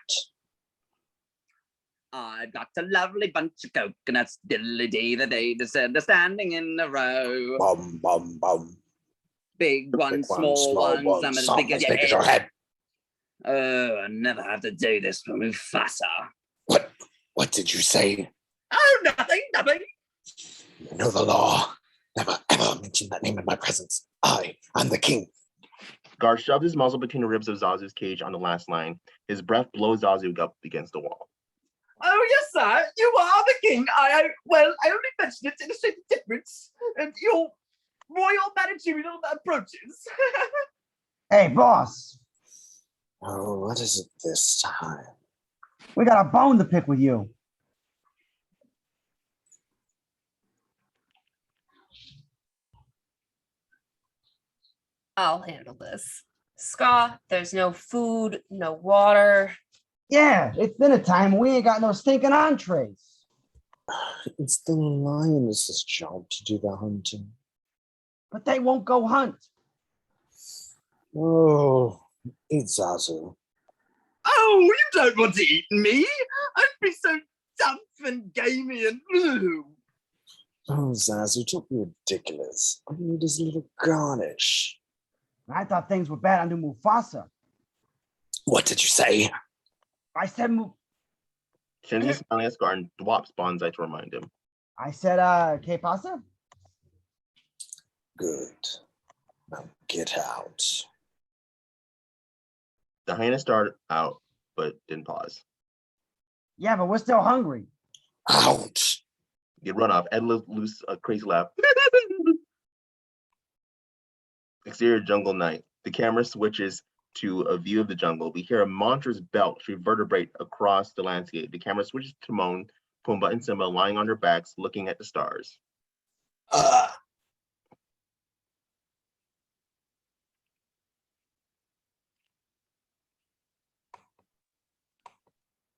I've got a lovely bunch of coconuts, diddly-dee, the day they're standing in a row. Bum, bum, bum. Big ones, small ones, some as big as your head. Oh, I never have to do this for Mufasa. What did you say? Oh, nothing. You know the law. Never ever mention that name in my presence. I am the king. Scar shoves his muzzle between the ribs of Zazu's cage on the last line. His breath blows Zazu up against the wall. Oh, yes, sir. You are the king. I only mentioned it in a state of difference. And your royal managerial approaches. Hey, boss, Oh, what is it this time? we got a bone to pick with you. I'll handle this. Ska, there's no food, no water. Yeah, it's dinner time. And we ain't got no stinking entrees. It's the lioness's job to do the hunting. But they won't go hunt. Oh, eat Zazu. Oh, you don't want to eat me. I'd be so tough and gamey and blue. Oh, Zazu, don't be ridiculous. All you need is a little garnish. I thought things were bad under Mufasa. What did you say? I said, Shinji is smiling at Scar and dwops bonsai to remind him. ¿Qué pasa? Good. Now get out. The hyena started out, but didn't pause. Yeah, but we're still hungry. Out. Get run off. Ed loose a crazy laugh. Exterior jungle night. The camera switches to a view of the jungle. We hear a monstrous belch reverberate across the landscape. The camera switches to Timon, Pumbaa, and Simba lying on their backs, looking at the stars.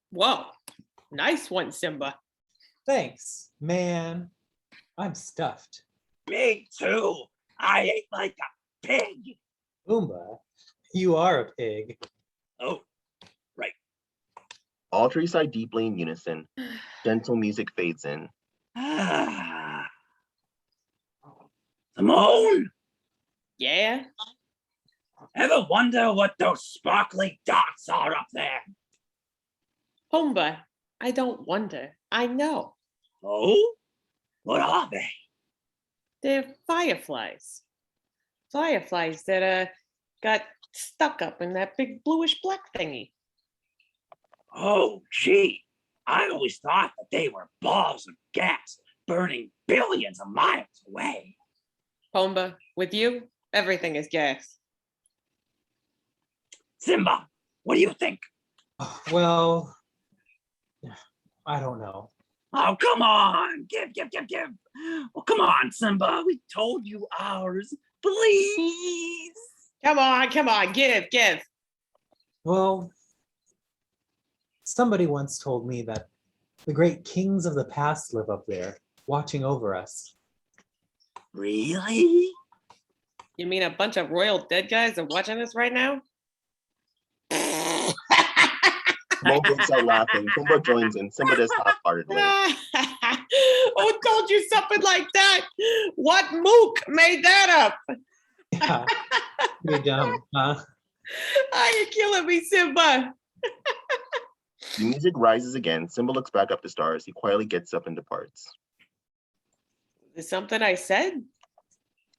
Whoa, nice one, Simba. Thanks, man. I'm stuffed. Me too. I ate like a pig. Pumbaa, you are a pig. Oh, right. All trees sigh deeply in unison. Gentle music fades in. Simone, Yeah? ever wonder what those sparkly dots are up there? Pumbaa, I don't wonder. I know. Oh? What are they? They're fireflies. Fireflies that got stuck up in that big bluish black thingy. Oh, gee. I always thought that they were balls of gas burning billions of miles away. Pumbaa, with you, everything is gas. Simba, what do you think? Well, I don't know. Oh, come on. Give. Well, come on, Simba. We told you ours. Please. Come on, give. Well, somebody once told me that the great kings of the past live up there, watching over us. Really? You mean a bunch of royal dead guys are watching us right now? Timon breaks out laughing. Pumbaa joins in. Simba does half-heartedly. Who told you something like that? What mook made that up? Yeah, pretty dumb, huh? Are you killing me, Simba? The music rises again. Simba looks back up the stars. He quietly gets up and departs. Is something I said?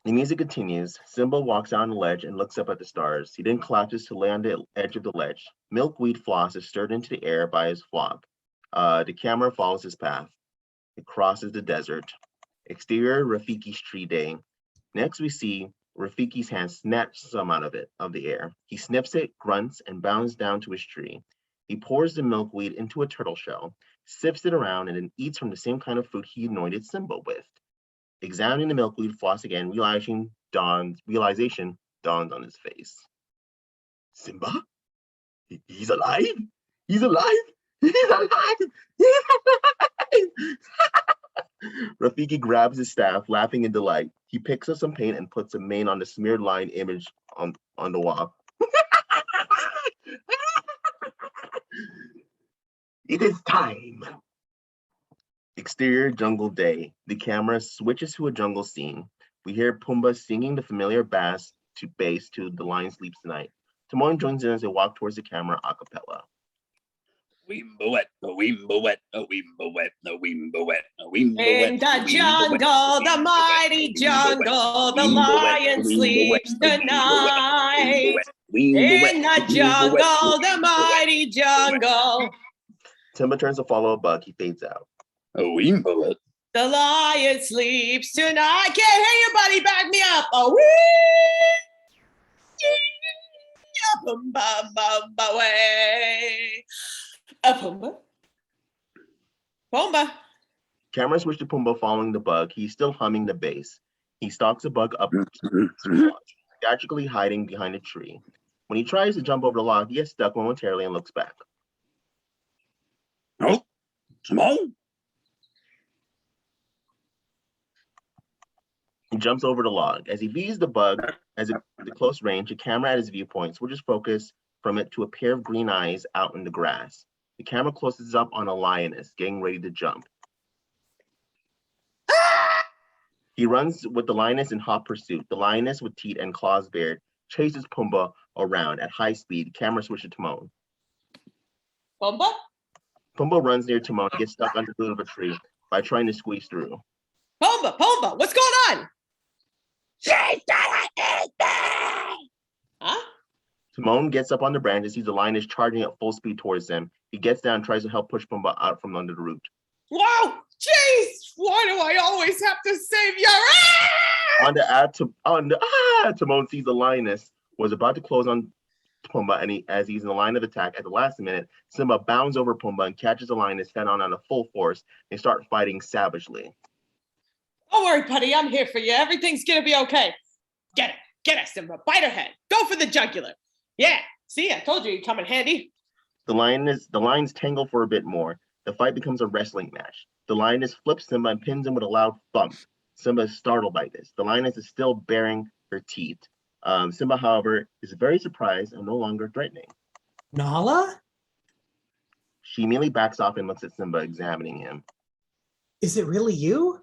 The music continues. Simba walks down the ledge and looks up at the stars. He then collapses to lay on the edge of the ledge. Milkweed floss is stirred into the air by his flock. The camera follows his path. It crosses the desert. Exterior, Rafiki's tree day. Next, we see Rafiki's hand snatch some out of the air. He snips it, grunts, and bounds down to his tree. He pours the milkweed into a turtle shell, sifts it around, and then eats from the same kind of fruit he anointed Simba with. Examining the milkweed floss again, realization dawns on his face. Simba? He's alive? He's alive? He's alive! He's alive! Rafiki grabs his staff, laughing in delight. He picks up some paint and puts a mane on the smeared lion image on the wall. It is time. Exterior jungle day. The camera switches to a jungle scene. We hear Pumbaa singing the familiar bass to The Lion Sleeps Tonight. Timon joins in as they walk towards the camera a cappella. In the jungle, the mighty jungle, the lion sleeps tonight. In the jungle, the mighty jungle. Timba turns to follow a buck. He fades out. The lion sleeps tonight. Can't hear you, buddy. Back me up. Oh, Pumbaa. Camera switch to Pumbaa following the bug. He's still humming the bass. He stalks the bug up, strategically hiding behind a tree. When he tries to jump over the log, he gets stuck momentarily and looks back. Oh, Timon? He jumps over the log. As he views the bug at close range, the camera at his viewpoint switches focus from it to a pair of green eyes out in the grass. The camera closes up on a lioness getting ready to jump. He runs with the lioness in hot pursuit. The lioness with teeth and claws bared chases Pumbaa around at high speed. Camera switches to Timon. Pumbaa? Pumbaa runs near Timon and gets stuck under the root of a tree by trying to squeeze through. Pumbaa, what's going on? She's gonna eat me! Huh? Timon gets up on the branch and sees the lioness charging at full speed towards him. He gets down and tries to help push Pumbaa out from under the root. Whoa! Jeez! Why do I always have to save you? Timon sees the lioness was about to close on Pumbaa, and as he's in the line of attack at the last minute, Simba bounds over Pumbaa and catches the lioness head on a full force. They start fighting savagely. Don't worry, buddy. I'm here for you. Everything's gonna be okay. Get it, Simba. Bite her head. Go for the jugular. Yeah. See, I told you you'd come in handy. The lions tangle for a bit more. The fight becomes a wrestling match. The lioness flips Simba and pins him with a loud thump. Simba is startled by this. The lioness is still baring her teeth. Simba, however, is very surprised and no longer threatening. Nala? She immediately backs off and looks at Simba, examining him. Is it really you?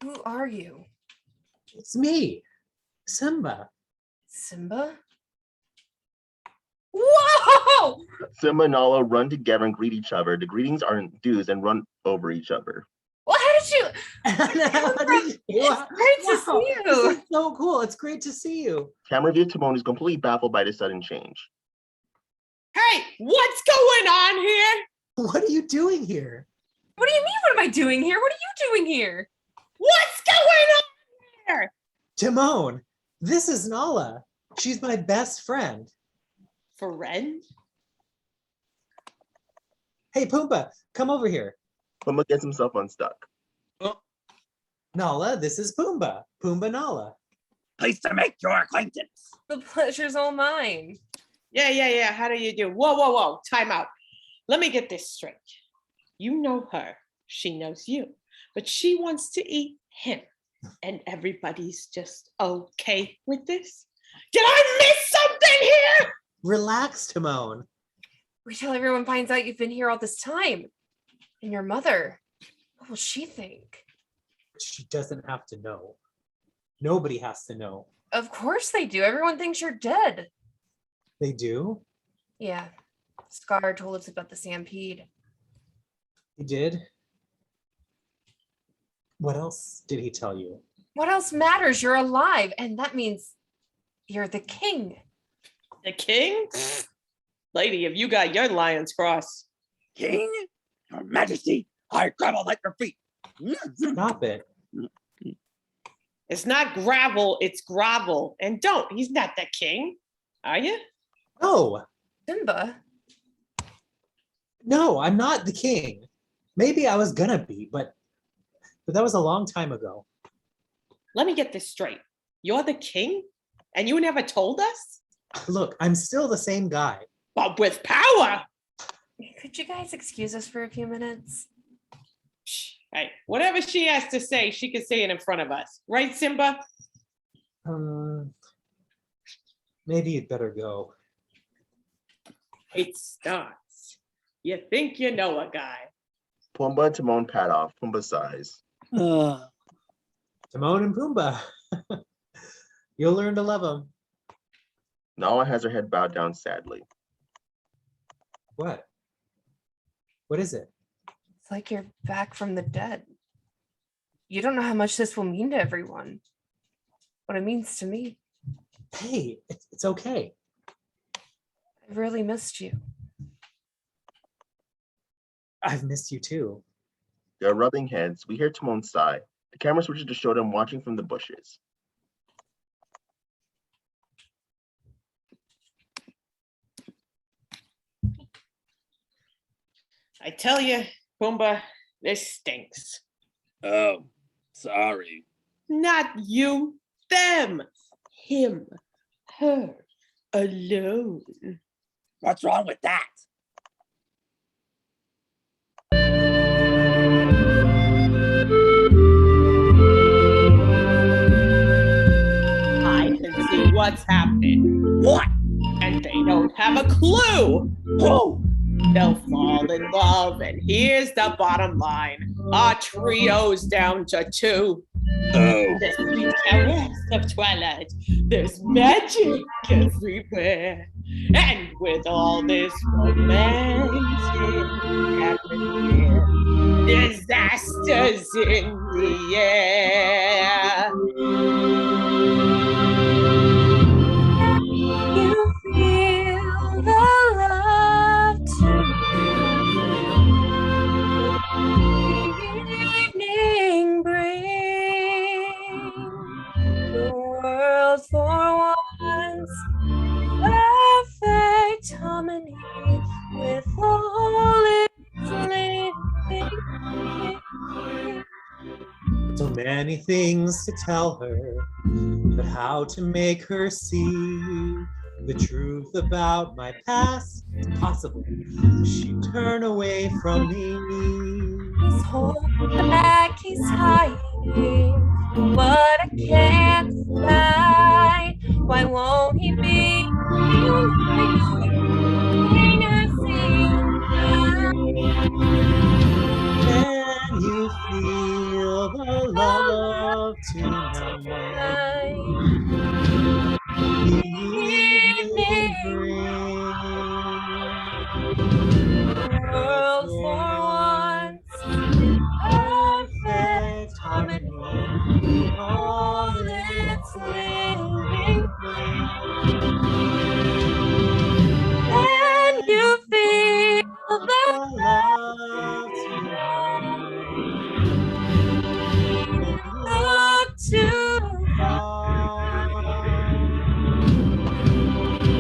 Who are you? It's me, Simba. Simba? Whoa! Simba and Nala run together and greet each other. The greetings are enthused and run over each other. Well, how did you? It's great to see you. This is so cool. It's great to see you. Camera view Timon is completely baffled by this sudden change. Hey, what's going on here? What are you doing here? What do you mean? What am I doing here? What are you doing here? What's going on here? Timon, this is Nala. She's my best friend. Friend? Hey, Pumbaa, come over here. Pumbaa gets himself unstuck. Nala, this is Pumbaa. Pumbaa Nala. Pleased to make your acquaintance. The pleasure's all mine. Yeah. How do you do? Whoa. Time out. Let me get this straight. You know her. She knows you. But she wants to eat him. And everybody's just okay with this? Did I miss something here? Relax, Timon. Wait till everyone finds out you've been here all this time. And your mother. What will she think? She doesn't have to know. Nobody has to know. Of course they do. Everyone thinks you're dead. They do? Yeah. Scar told us about the stampede. He did? What else did he tell you? What else matters? You're alive. And that means you're the king. The king? Lady, have you got your lion's cross? King, your majesty, I grovel at your feet. Stop it. It's not gravel, it's grovel. And don't, he's not the king. Are you? No, Simba? no, I'm not the king. Maybe I was gonna be, but that was a long time ago. Let me get this straight. You're the king? And you never told us? Look, I'm still the same guy. But with power! Could you guys excuse us for a few minutes? Shh. Hey, whatever she has to say, she can say it in front of us. Right, Simba? Maybe you'd better go. It starts. You think you know a guy. Pumbaa and Timon pat off. Pumbaa sighs. Timon and Pumbaa. You'll learn to love them. Nala has her head bowed down sadly. What? What is it? It's like you're back from the dead. You don't know how much this will mean to everyone. What it means to me. Hey, it's okay. I've really missed you. I've missed you too. They're rubbing heads. We hear Timon sigh. The camera switches to show them watching from the bushes. I tell you, Pumbaa, this stinks. Oh, sorry. Not you, them, him, her, alone. What's wrong with that? I can see what's happening. What? And they don't have a clue. Oh, They'll fall in love, and here's the bottom line. Our trio's down to 2. Oh, The sweet caress of twilight. There's magic everywhere. And with all this romantic happening, disasters in the air. You feel the love evening bring the world for once perfect harmony with all its living. So many things to tell her, but how to make her see the truth about my past? Impossible. She'd turn away from me. He's holding back, he's hiding, but I can't fight. Why won't he be? Can you feel the love tonight? The evening brings World for once, perfect harmony, all its living and you feel the love tonight. look too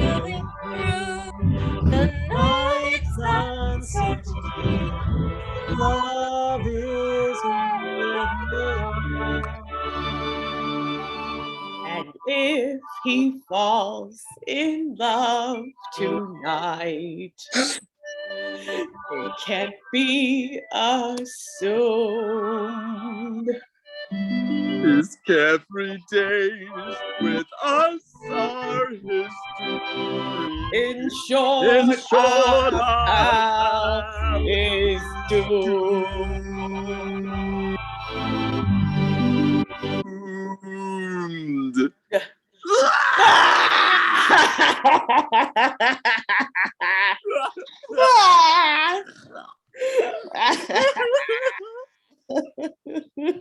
moving through the night's uncertainty. he falls in love tonight. It can't be assumed. His carefree days with us are history. In short, In short, our our pal is doomed.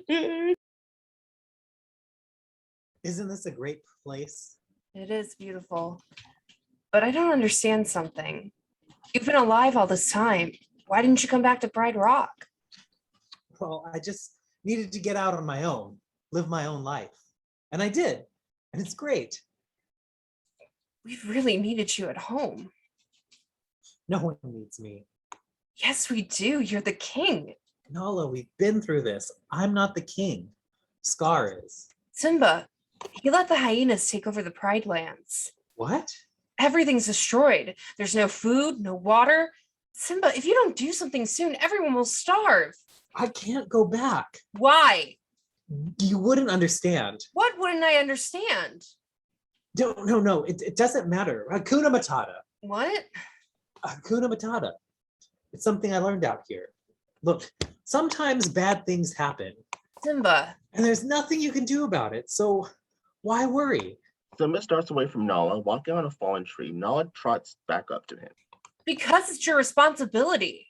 doomed. Isn't this a great place? It is beautiful. But I don't understand something. You've been alive all this time. Why didn't you come back to Pride Rock? Well, I just needed to get out on my own, live my own life. And I did. And it's great. We've really needed you at home. No one needs me. Yes, we do. You're the king. Nala, we've been through this. I'm not the king. Scar is. Simba, he let the hyenas take over the Pride Lands. What? Everything's destroyed. There's no food, no water. Simba, if you don't do something soon, everyone will starve. I can't go back. Why? You wouldn't understand. What wouldn't I understand? No. It doesn't matter. Hakuna Matata. What? Hakuna Matata. It's something I learned out here. Look, sometimes bad things happen. Simba. And there's nothing you can do about it. So why worry? Simba starts away from Nala, walking on a fallen tree. Nala trots back up to him. Because it's your responsibility.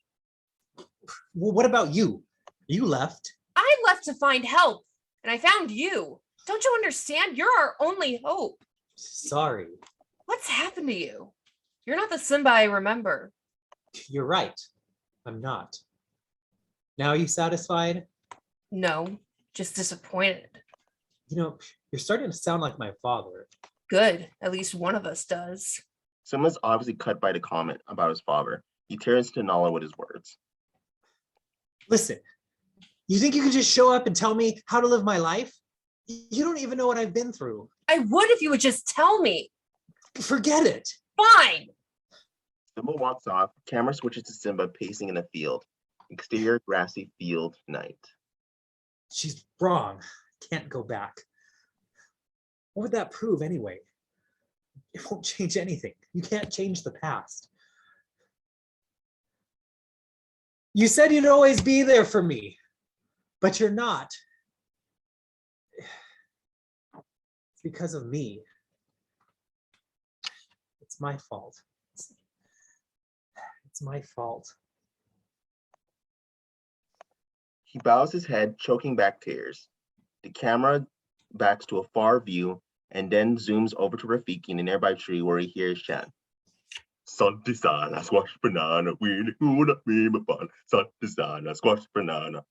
Well, what about you? You left. I left to find help, and I found you. Don't you understand? You're our only hope. Sorry. What's happened to you? You're not the Simba I remember. You're right. I'm not. Now are you satisfied? No, just disappointed. You know, you're starting to sound like my father. Good. At least one of us does. Simba's obviously cut by the comment about his father. He turns to Nala with his words. Listen, you think you can just show up and tell me how to live my life? You don't even know what I've been through. I would if you would just tell me. Forget it. Fine. Simba walks off. Camera switches to Simba pacing in a field. Exterior grassy field night. She's wrong. Can't go back. What would that prove anyway? It won't change anything. You can't change the past. You said you'd always be there for me, but you're not. It's because of me. It's my fault. It's my fault. He bows his head, choking back tears. The camera backs to a far view and then zooms over to Rafiki in a nearby tree where he hears chant. Santi sana, squash banana, weenie hula beam fun. Santi sana, squash banana.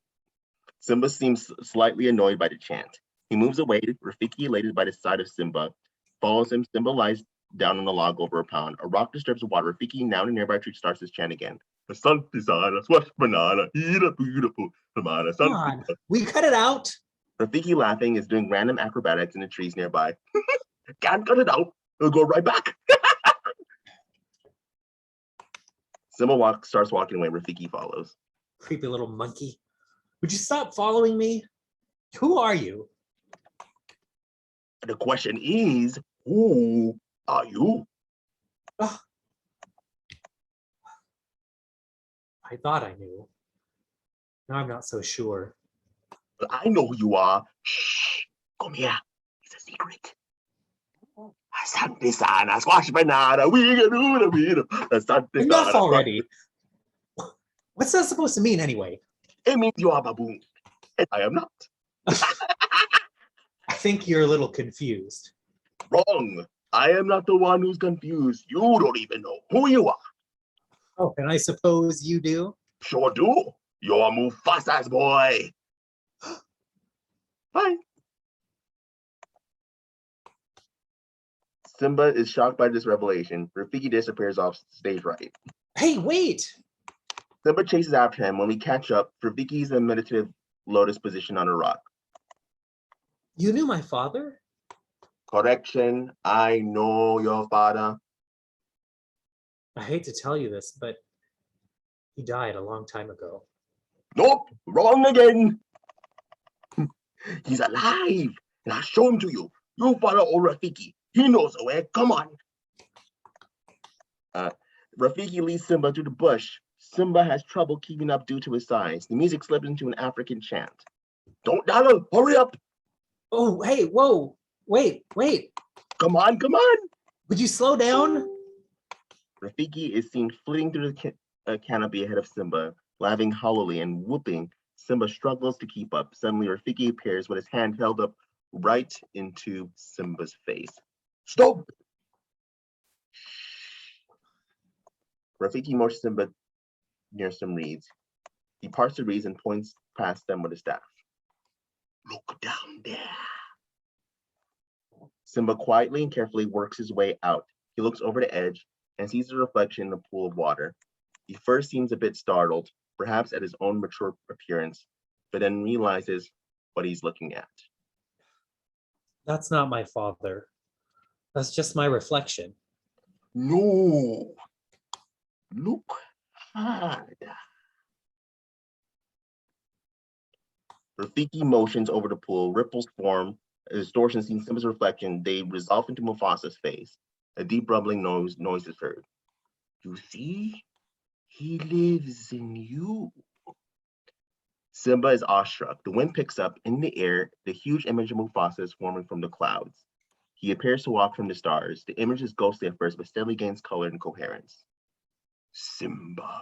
Simba seems slightly annoyed by the chant. He moves away, Rafiki elated by the sight of Simba, follows him. Simba lies down on a log over a pond. A rock disturbs the water. Rafiki, now in a nearby tree, starts his chant again. Santi sana, squash banana, eat a beautiful banana. Come on, we cut it out. Rafiki, laughing, is doing random acrobatics in the trees nearby. Can't cut it out. It'll go right back. Simba starts walking away. Rafiki follows. Creepy little monkey. Would you stop following me? Who are you? The question is, who are you? Oh. I thought I knew. Now I'm not so sure. Well, I know who you are. Shh, come here. It's a secret. Asante sana, squash banana, Enough already. What's that supposed to mean anyway? It means you are a baboon, and I am not. I think you're a little confused. Wrong. I am not the one who's confused. You don't even know who you are. Oh, and I suppose you do? Sure do. You're Mufasa's boy. Bye. Simba is shocked by this revelation. Rafiki disappears off stage right. Hey, wait! Simba chases after him. When we catch up, Rafiki's in a meditative lotus position on a rock. You knew my father? Correction, I know your father. I hate to tell you this, but he died a long time ago. Nope, wrong again. He's alive, and I'll show him to you. You follow old Rafiki. He knows the way. Come on. Rafiki leads Simba to the bush. Simba has trouble keeping up due to his size. The music slips into an African chant. Don't dawdle, hurry up. Oh, hey, whoa, wait. Come on. Would you slow down? Rafiki is seen flitting through the canopy ahead of Simba, laughing hollowly and whooping. Simba struggles to keep up. Suddenly, Rafiki appears with his hand held up right into Simba's face. Stop! Rafiki motions Simba near some reeds. He parts the reeds and points past them with his staff. Look down there. Simba quietly and carefully works his way out. He looks over the edge and sees a reflection in a pool of water. He first seems a bit startled, perhaps at his own mature appearance, but then realizes what he's looking at. That's not my father. That's just my reflection. No. Look hard. Rafiki motions over the pool, ripples form, a distortion sees Simba's reflection. They resolve into Mufasa's face. A deep rumbling noise is heard. You see? He lives in you. Simba is awestruck. The wind picks up. In the air, the huge image of Mufasa is forming from the clouds. He appears to walk from the stars. The image is ghostly at first, but steadily gains color and coherence. Simba.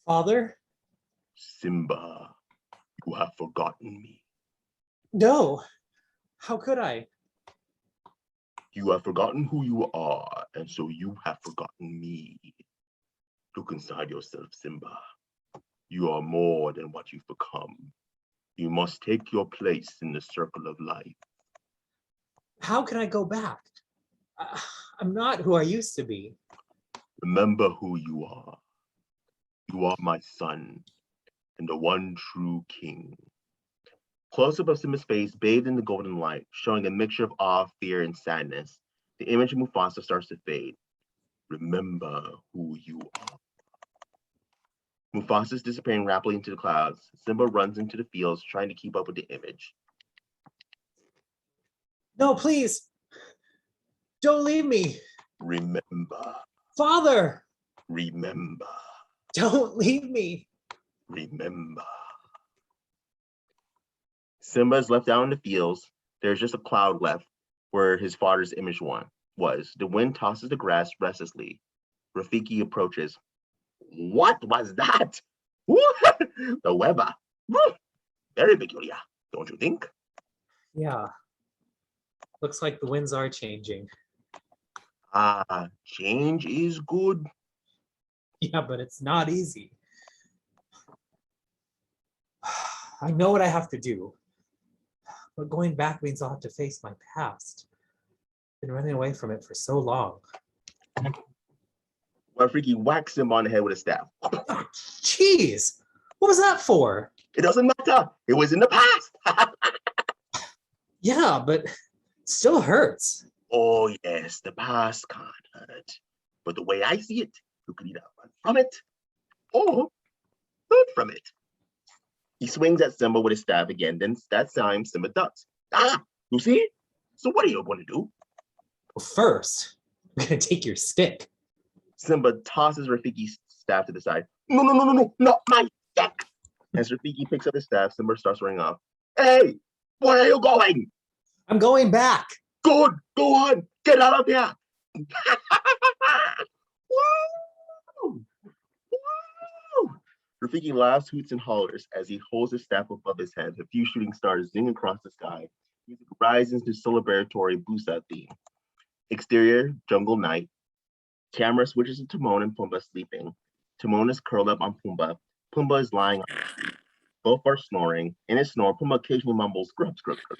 Father? Simba, you have forgotten me. No. How could I? You have forgotten who you are, and so you have forgotten me. Look inside yourself, Simba. You are more than what you've become. You must take your place in the circle of life. How can I go back? I'm not who I used to be. Remember who you are. You are my son, and the one true king. Close-up of Simba's face, bathed in the golden light, showing a mixture of awe, fear, and sadness. The image of Mufasa starts to fade. Remember who you are. Mufasa is disappearing rapidly into the clouds. Simba runs into the fields, trying to keep up with the image. No, please. Don't leave me. Remember. Father. Remember. Don't leave me. Remember. Simba is left out in the fields. There's just a cloud left where his father's image was. The wind tosses the grass restlessly. Rafiki approaches. What was that? The weather. Very peculiar, don't you think? Yeah. Looks like the winds are changing. Change is good. Yeah, but it's not easy. I know what I have to do. But going back means I'll have to face my past. Been running away from it for so long. Rafiki whacks him on the head with a staff. Oh, jeez! What was that for? It doesn't matter. It was in the past. Yeah, but it still hurts. Oh, yes, the past can't hurt. But the way I see it, you can either run from it or learn from it. He swings at Simba with his staff again. Then that time, Simba ducks. You see? So what are you going to do? Well, first, I'm going to take your stick. Simba tosses Rafiki's staff to the side. No, not my stick. As Rafiki picks up his staff, Simba starts running off. Hey, where are you going? I'm going back. Good, go on. Get out of here. Woo! Woo! Rafiki laughs, hoots, and hollers as he holds his staff above his head. A few shooting stars zing across the sky. Music rises to celebratory Busa theme. Exterior, jungle night. Camera switches to Timon and Pumbaa sleeping. Timon is curled up on Pumbaa. Pumbaa is lying on him. Both are snoring. In his snore, Pumbaa occasionally mumbles, "Scrub, scrub, scrub."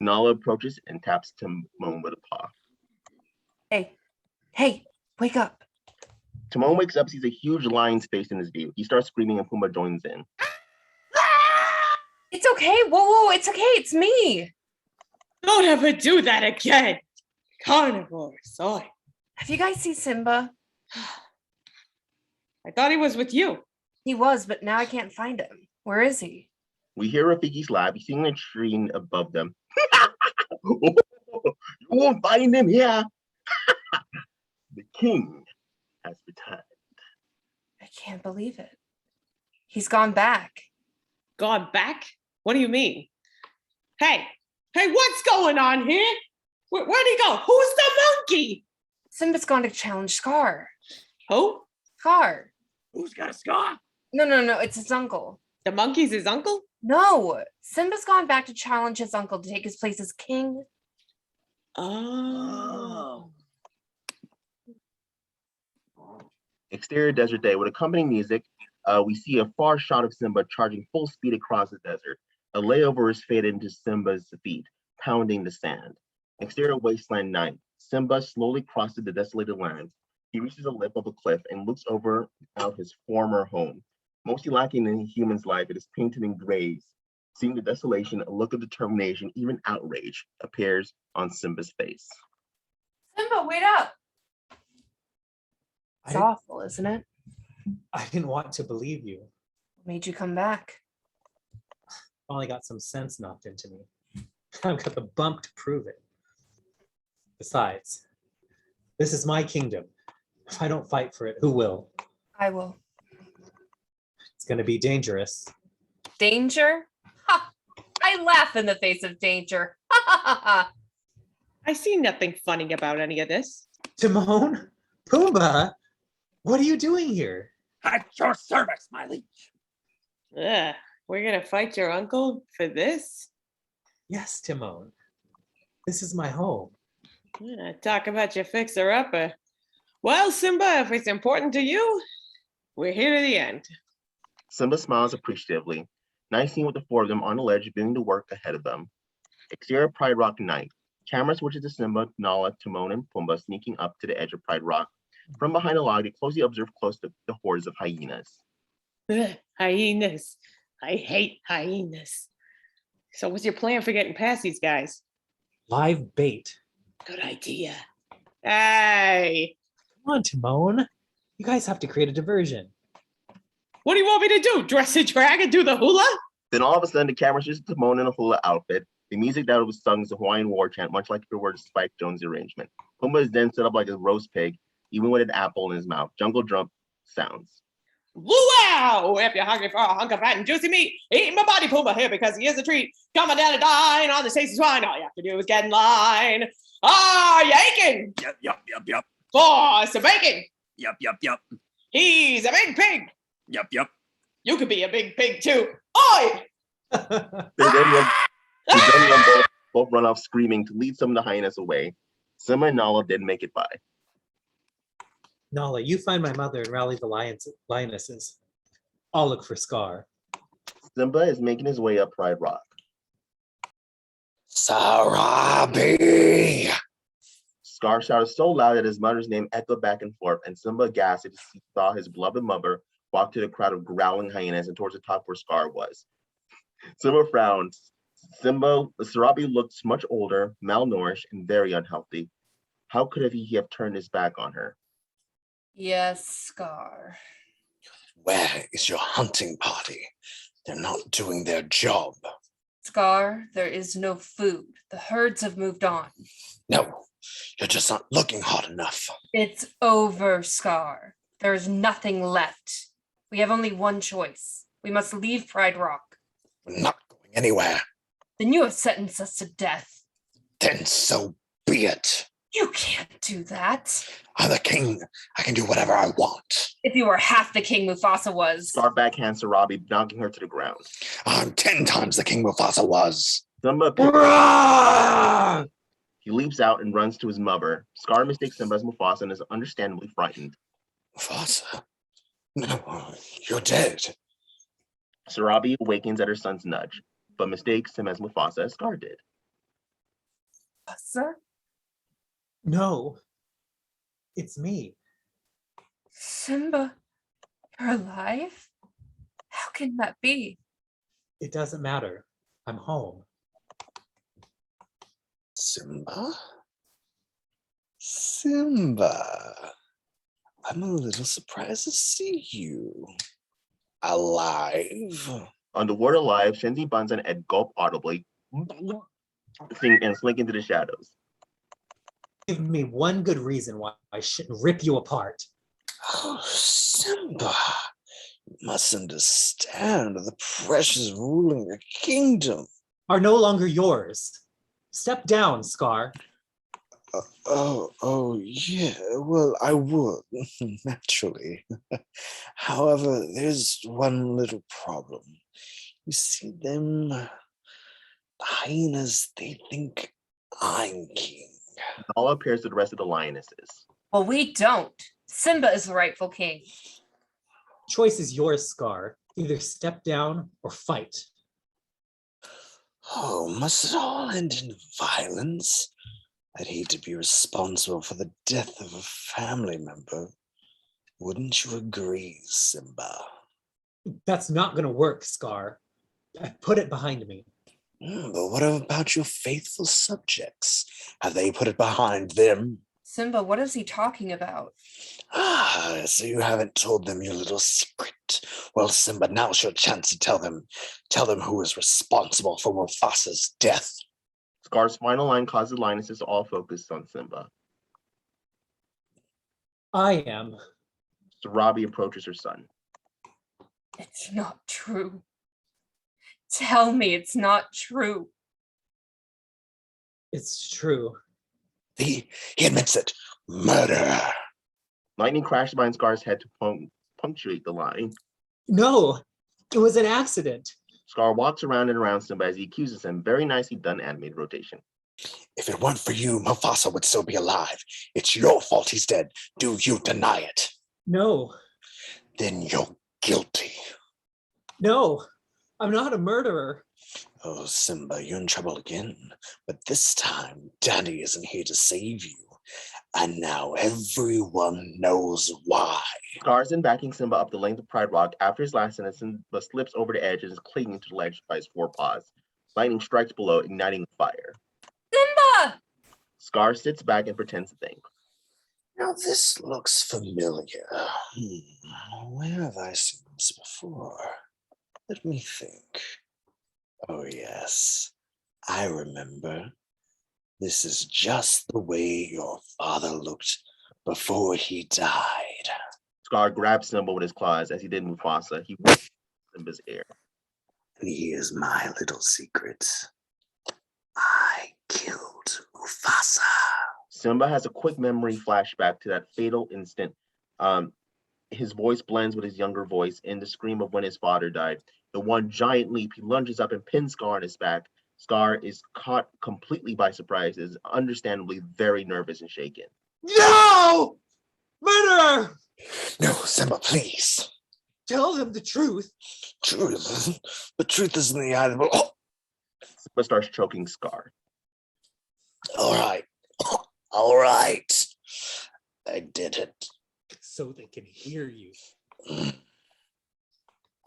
Nala approaches and taps Timon with a paw. Hey, wake up. Timon wakes up, sees a huge lion's face in his view. He starts screaming and Pumbaa joins in. It's okay. Whoa, it's okay. It's me. Don't ever do that again. Carnivore, soy. Have you guys seen Simba? I thought he was with you. He was, but now I can't find him. Where is he? We hear Rafiki's laugh. He's sitting in a tree above them. You won't find him here. The king has returned. I can't believe it. He's gone back. Gone back? What do you mean? Hey, what's going on here? Where'd he go? Who's the monkey? Simba's gone to challenge Scar. Who? Scar. Who's got a scar? No, it's his uncle. The monkey's his uncle? No, Simba's gone back to challenge his uncle to take his place as king. Oh. Exterior desert day with accompanying music. We see a far shot of Simba charging full speed across the desert. A layover is faded into Simba's feet, pounding the sand. Exterior wasteland night. Simba slowly crosses the desolated land. He reaches the lip of a cliff and looks over out his former home. Mostly lacking in a human's life, it is painted in grays. Seeing the desolation, a look of determination, even outrage, appears on Simba's face. Simba, wait up. It's I- awful, isn't it? I didn't want to believe you. What made you come back? Finally got some sense knocked into me. I've got the bump to prove it. Besides, this is my kingdom. If I don't fight for it, who will? I will. It's going to be dangerous. Danger? Ha! I laugh in the face of danger. Ha ha ha ha. I see nothing funny about any of this. Timon? Pumbaa? What are you doing here? At your service, my liege. Ugh, we're gonna fight your uncle for this? Yes, Timon. This is my home. Talk about your fixer-upper. Well, Simba, if it's important to you, we're here to the end. Simba smiles appreciatively. Nice scene with the four of them on the ledge doing the work ahead of them. Exterior Pride Rock night. Camera switches to Simba, Nala, Timon, and Pumbaa sneaking up to the edge of Pride Rock. From behind a log, they closely observe close to the hordes of hyenas. Ugh, hyenas. I hate hyenas. So what's your plan for getting past these guys? Live bait. Good idea. Hey, Come on, Timon. You guys have to create a diversion. what do you want me to do? Dress a dragon, do the hula? Then all of a sudden, the camera switches to Timon in a hula outfit. The music that was sung is a Hawaiian war chant, much like if it were a Spike Jones arrangement. Pumbaa is then set up like a roast pig, even with an apple in his mouth. Jungle drum sounds. Luau! If you're hungry for a hunk of fat and juicy meat, eat my body Pumbaa here because he is a treat. Coming down to dine on the tasty swine. All you have to do is get in line. Are you aching Yep. for some bacon? Yep. He's a big pig. Yep. You could be a big pig too. Oi! They then run both run off screaming to lead some of the hyenas away. Simba and Nala didn't make it by. Nala, you find my mother and rally the lionesses. I'll look for Scar. Simba is making his way up Pride Rock. Sarabi! Scar shouted so loud that his mother's name echoed back and forth, and Simba, aghast as he saw his beloved mother walk to the crowd of growling hyenas and towards the top where Scar was. Simba frowned. Sarabi looked much older, malnourished, and very unhealthy. How could he have turned his back on her? Yes, Scar. Where is your hunting party? They're not doing their job. Scar, there is no food. The herds have moved on. No, you're just not looking hard enough. It's over, Scar. There is nothing left. We have only one choice. We must leave Pride Rock. We're not going anywhere. Then you have sentenced us to death. Then so be it. You can't do that. I'm the king. I can do whatever I want. If you were half the king Mufasa was. Scar backhands Sarabi, knocking her to the ground. I'm 10 times the king Mufasa was. Simba Hurrah! he leaps out and runs to his mother. Scar mistakes Simba as Mufasa and is understandably frightened. Mufasa? No, you're dead. Sarabi awakens at her son's nudge, but mistakes him as Mufasa as Scar did. Mufasa? No, it's me. Simba, you're alive? How can that be? It doesn't matter. I'm home. Simba? Simba, I'm a little surprised to see you alive. On the word alive, Shenzi buns and Ed gulp audibly and slink into the shadows. Give me one good reason why I shouldn't rip you apart. Oh, Simba, you must understand the pressures ruling your kingdom. Are no longer yours. Step down, Scar. Oh, yeah, well, I would, naturally. However, there's one little problem. You see, them hyenas, they think I'm king. Nala appears to the rest of the lionesses. Well, we don't. Simba is the rightful king. Choice is yours, Scar. Either step down or fight. Oh, must it all end in violence? I'd hate to be responsible for the death of a family member. Wouldn't you agree, Simba? That's not gonna work, Scar. I put it behind me. But what about your faithful subjects? Have they put it behind them? Simba, what is he talking about? Ah, so you haven't told them your little secret. Well, Simba, now's your chance to tell them. Tell them who is responsible for Mufasa's death. Scar's final line causes the lionesses to all focus on Simba. I am. Sarabi approaches her son. It's not true. Tell me it's not true. It's true. He admits it. Murder. Lightning crashes behind Scar's head to punctuate the line. No, it was an accident. Scar walks around and around Simba as he accuses him. Very nicely done animated rotation. If it weren't for you, Mufasa would still be alive. It's your fault he's dead. Do you deny it? No, Then you're guilty. no, I'm not a murderer. Oh, Simba, you're in trouble again. But this time, Daddy isn't here to save you. And now everyone knows why. Scar's in backing Simba up the length of Pride Rock. After his last sentence, Simba slips over the edge and is clinging to the ledge by his forepaws. Lightning strikes below, igniting the fire. Simba! Scar sits back and pretends to think. Now this looks familiar. Where have I seen this before? Let me think. Oh yes, I remember. This is just the way your father looked before he died. Scar grabs Simba with his claws as he did Mufasa. He whips Simba's ear. And here's my little secret. I killed Mufasa. Simba has a quick memory flashback to that fatal instant. His voice blends with his younger voice in the scream of when his father died. The one giant leap, he lunges up and pins Scar on his back. Scar is caught completely by surprise, is understandably very nervous and shaken. No! Murderer! No, Simba, please. Tell them the truth. Truth. The truth is in the eye of the... Oh! Simba starts choking Scar. All right. All right. I did it. So they can hear you.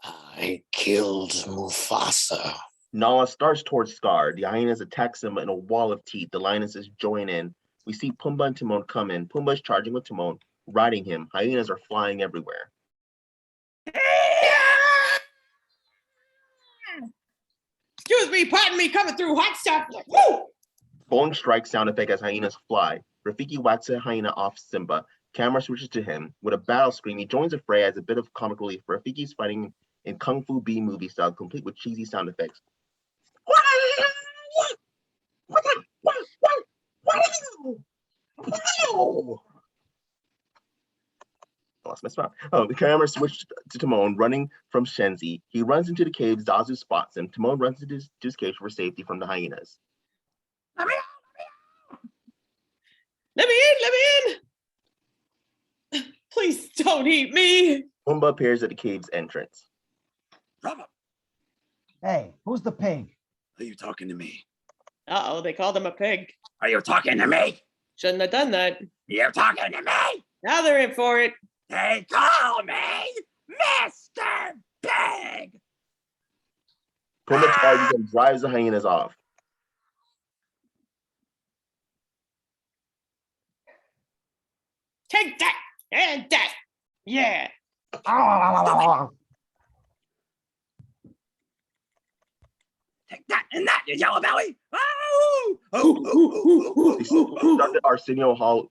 I killed Mufasa. Nala starts towards Scar. The hyenas attack Simba in a wall of teeth. The lionesses join in. We see Pumbaa and Timon come in. Pumbaa is charging with Timon, riding him. Hyenas are flying everywhere. Excuse me, pardon me, coming through hot stuff. Woo! Bone strike sound effect as hyenas fly. Rafiki whacks a hyena off Simba. Camera switches to him. With a battle scream, he joins the fray as a bit of comic relief. Rafiki's fighting in Kung Fu B movie style, complete with cheesy sound effects. I lost my spot. Oh, the camera switched to Timon running from Shenzi. He runs into the cave. Zazu spots him. Timon runs into his cave for safety from the hyenas. Let me in. Please don't eat me. Pumbaa appears at the cave's entrance. Bravo. Hey, who's the pig? Are you talking to me? Uh-oh, they called him a pig. Are you talking to me? Shouldn't have done that. You're talking to me? Now they're in for it. They call me Mr. Pig. Pumbaa charges and drives the hyenas off. Take that and that. Yeah. Take that and that, you yellow belly. Oh! They start the Arsenio Hall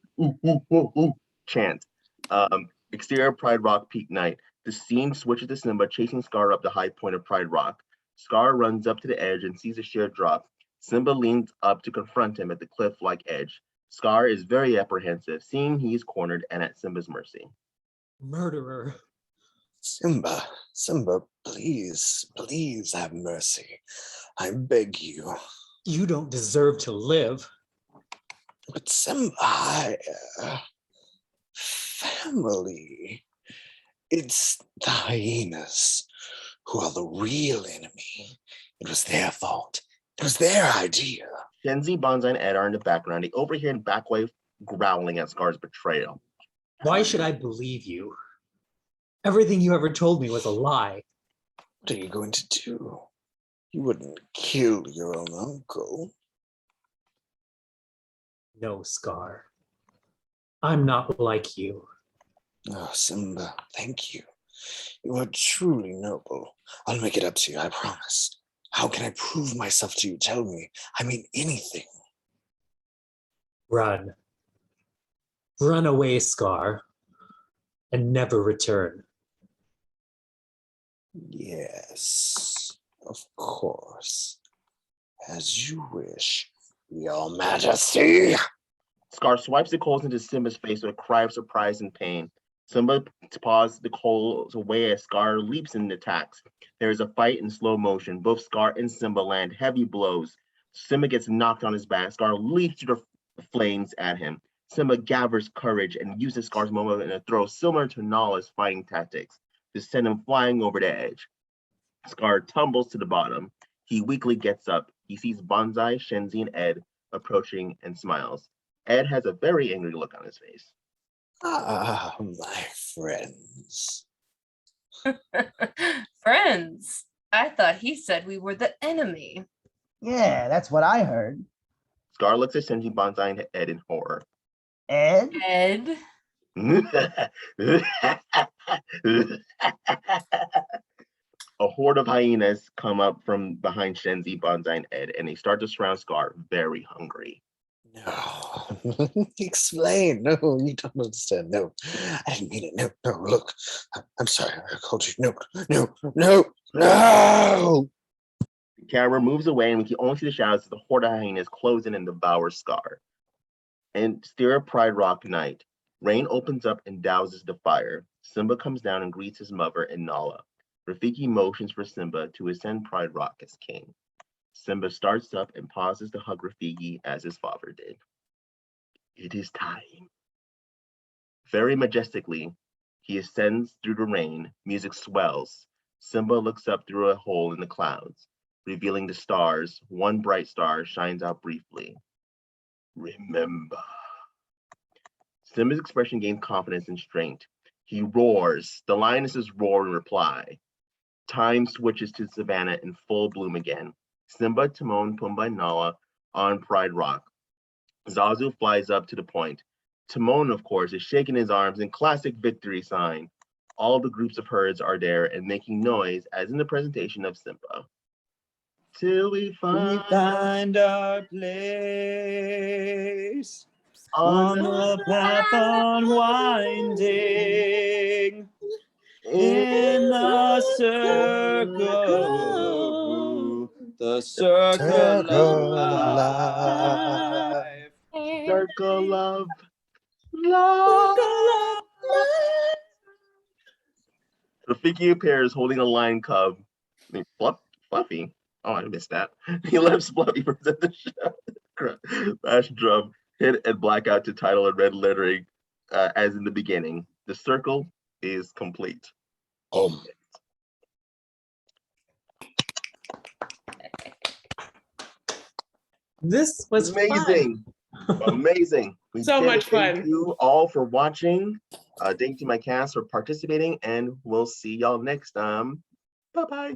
chant. Exterior Pride Rock peak night. The scene switches to Simba chasing Scar up the high point of Pride Rock. Scar runs up to the edge and sees a sheer drop. Simba leans up to confront him at the cliff-like edge. Scar is very apprehensive, seeing he's cornered and at Simba's mercy. Murderer. Simba, Simba, please, please have mercy. I beg you. You don't deserve to live. But Simba, family. It's the hyenas who are the real enemy. It was their fault. It was their idea. Shenzi, Bonsai, and Ed are in the background. They overhear Backwave growling at Scar's betrayal. Why should I believe you? Everything you ever told me was a lie. What are you going to do? You wouldn't kill your own uncle. No, Scar. I'm not like you. Oh, Simba, thank you. You are truly noble. I'll make it up to you, I promise. How can I prove myself to you? Tell me. I mean anything. Run. Run away, Scar, and never return. Yes, of course. As you wish, Your Majesty. Scar swipes the coals into Simba's face with a cry of surprise and pain. Simba paws the coals away as Scar leaps and attacks. There is a fight in slow motion. Both Scar and Simba land heavy blows. Simba gets knocked on his back. Scar leaps through the flames at him. Simba gathers courage and uses Scar's moment in a throw similar to Nala's fighting tactics to send him flying over the edge. Scar tumbles to the bottom. He weakly gets up. He sees Bonsai, Shenzi, and Ed approaching and smiles. Ed has a very angry look on his face. Ah, my friends. Friends? I thought he said we were the enemy. Yeah, that's what I heard. Scar looks at Shenzi, Bonsai, and Ed in horror. Ed? Ed? A horde of hyenas come up from behind Shenzi, Bonsai, and Ed, and they start to surround Scar, very hungry. No, explain. No, you don't understand. No, I didn't mean it. No, no, look. I'm sorry. I called you. No, no, no, no. The camera moves away, and we can only see the shadows as the horde of hyenas close in and devour Scar. And Stira Pride Rock night. Rain opens up and douses the fire. Simba comes down and greets his mother and Nala. Rafiki motions for Simba to ascend Pride Rock as king. Simba starts up and pauses to hug Rafiki as his father did. It is time. Very majestically, he ascends through the rain. Music swells. Simba looks up through a hole in the clouds, revealing the stars. One bright star shines out briefly. Remember. Simba's expression gains confidence and strength. He roars. The lionesses roar in reply. Time switches to Savannah in full bloom again. Simba, Timon, Pumbaa, and Nala on Pride Rock. Zazu flies up to the point. Timon, of course, is shaking his arms in classic victory sign. All the groups of herds are there and making noise as in the presentation of Simba. Till we find our place on the path unwinding in the circle of life. circle of love. Rafiki appears holding a lion cub. I mean, Fluffy. Oh, I missed that. He lets Fluffy present the show. Bash drum, hit and blackout to title in red lettering as in the beginning. The circle is complete. This was amazing. Amazing. We So did much it. Thank fun. you all for watching. Thank you to my cast for participating, and we'll see y'all next time. Bye-bye.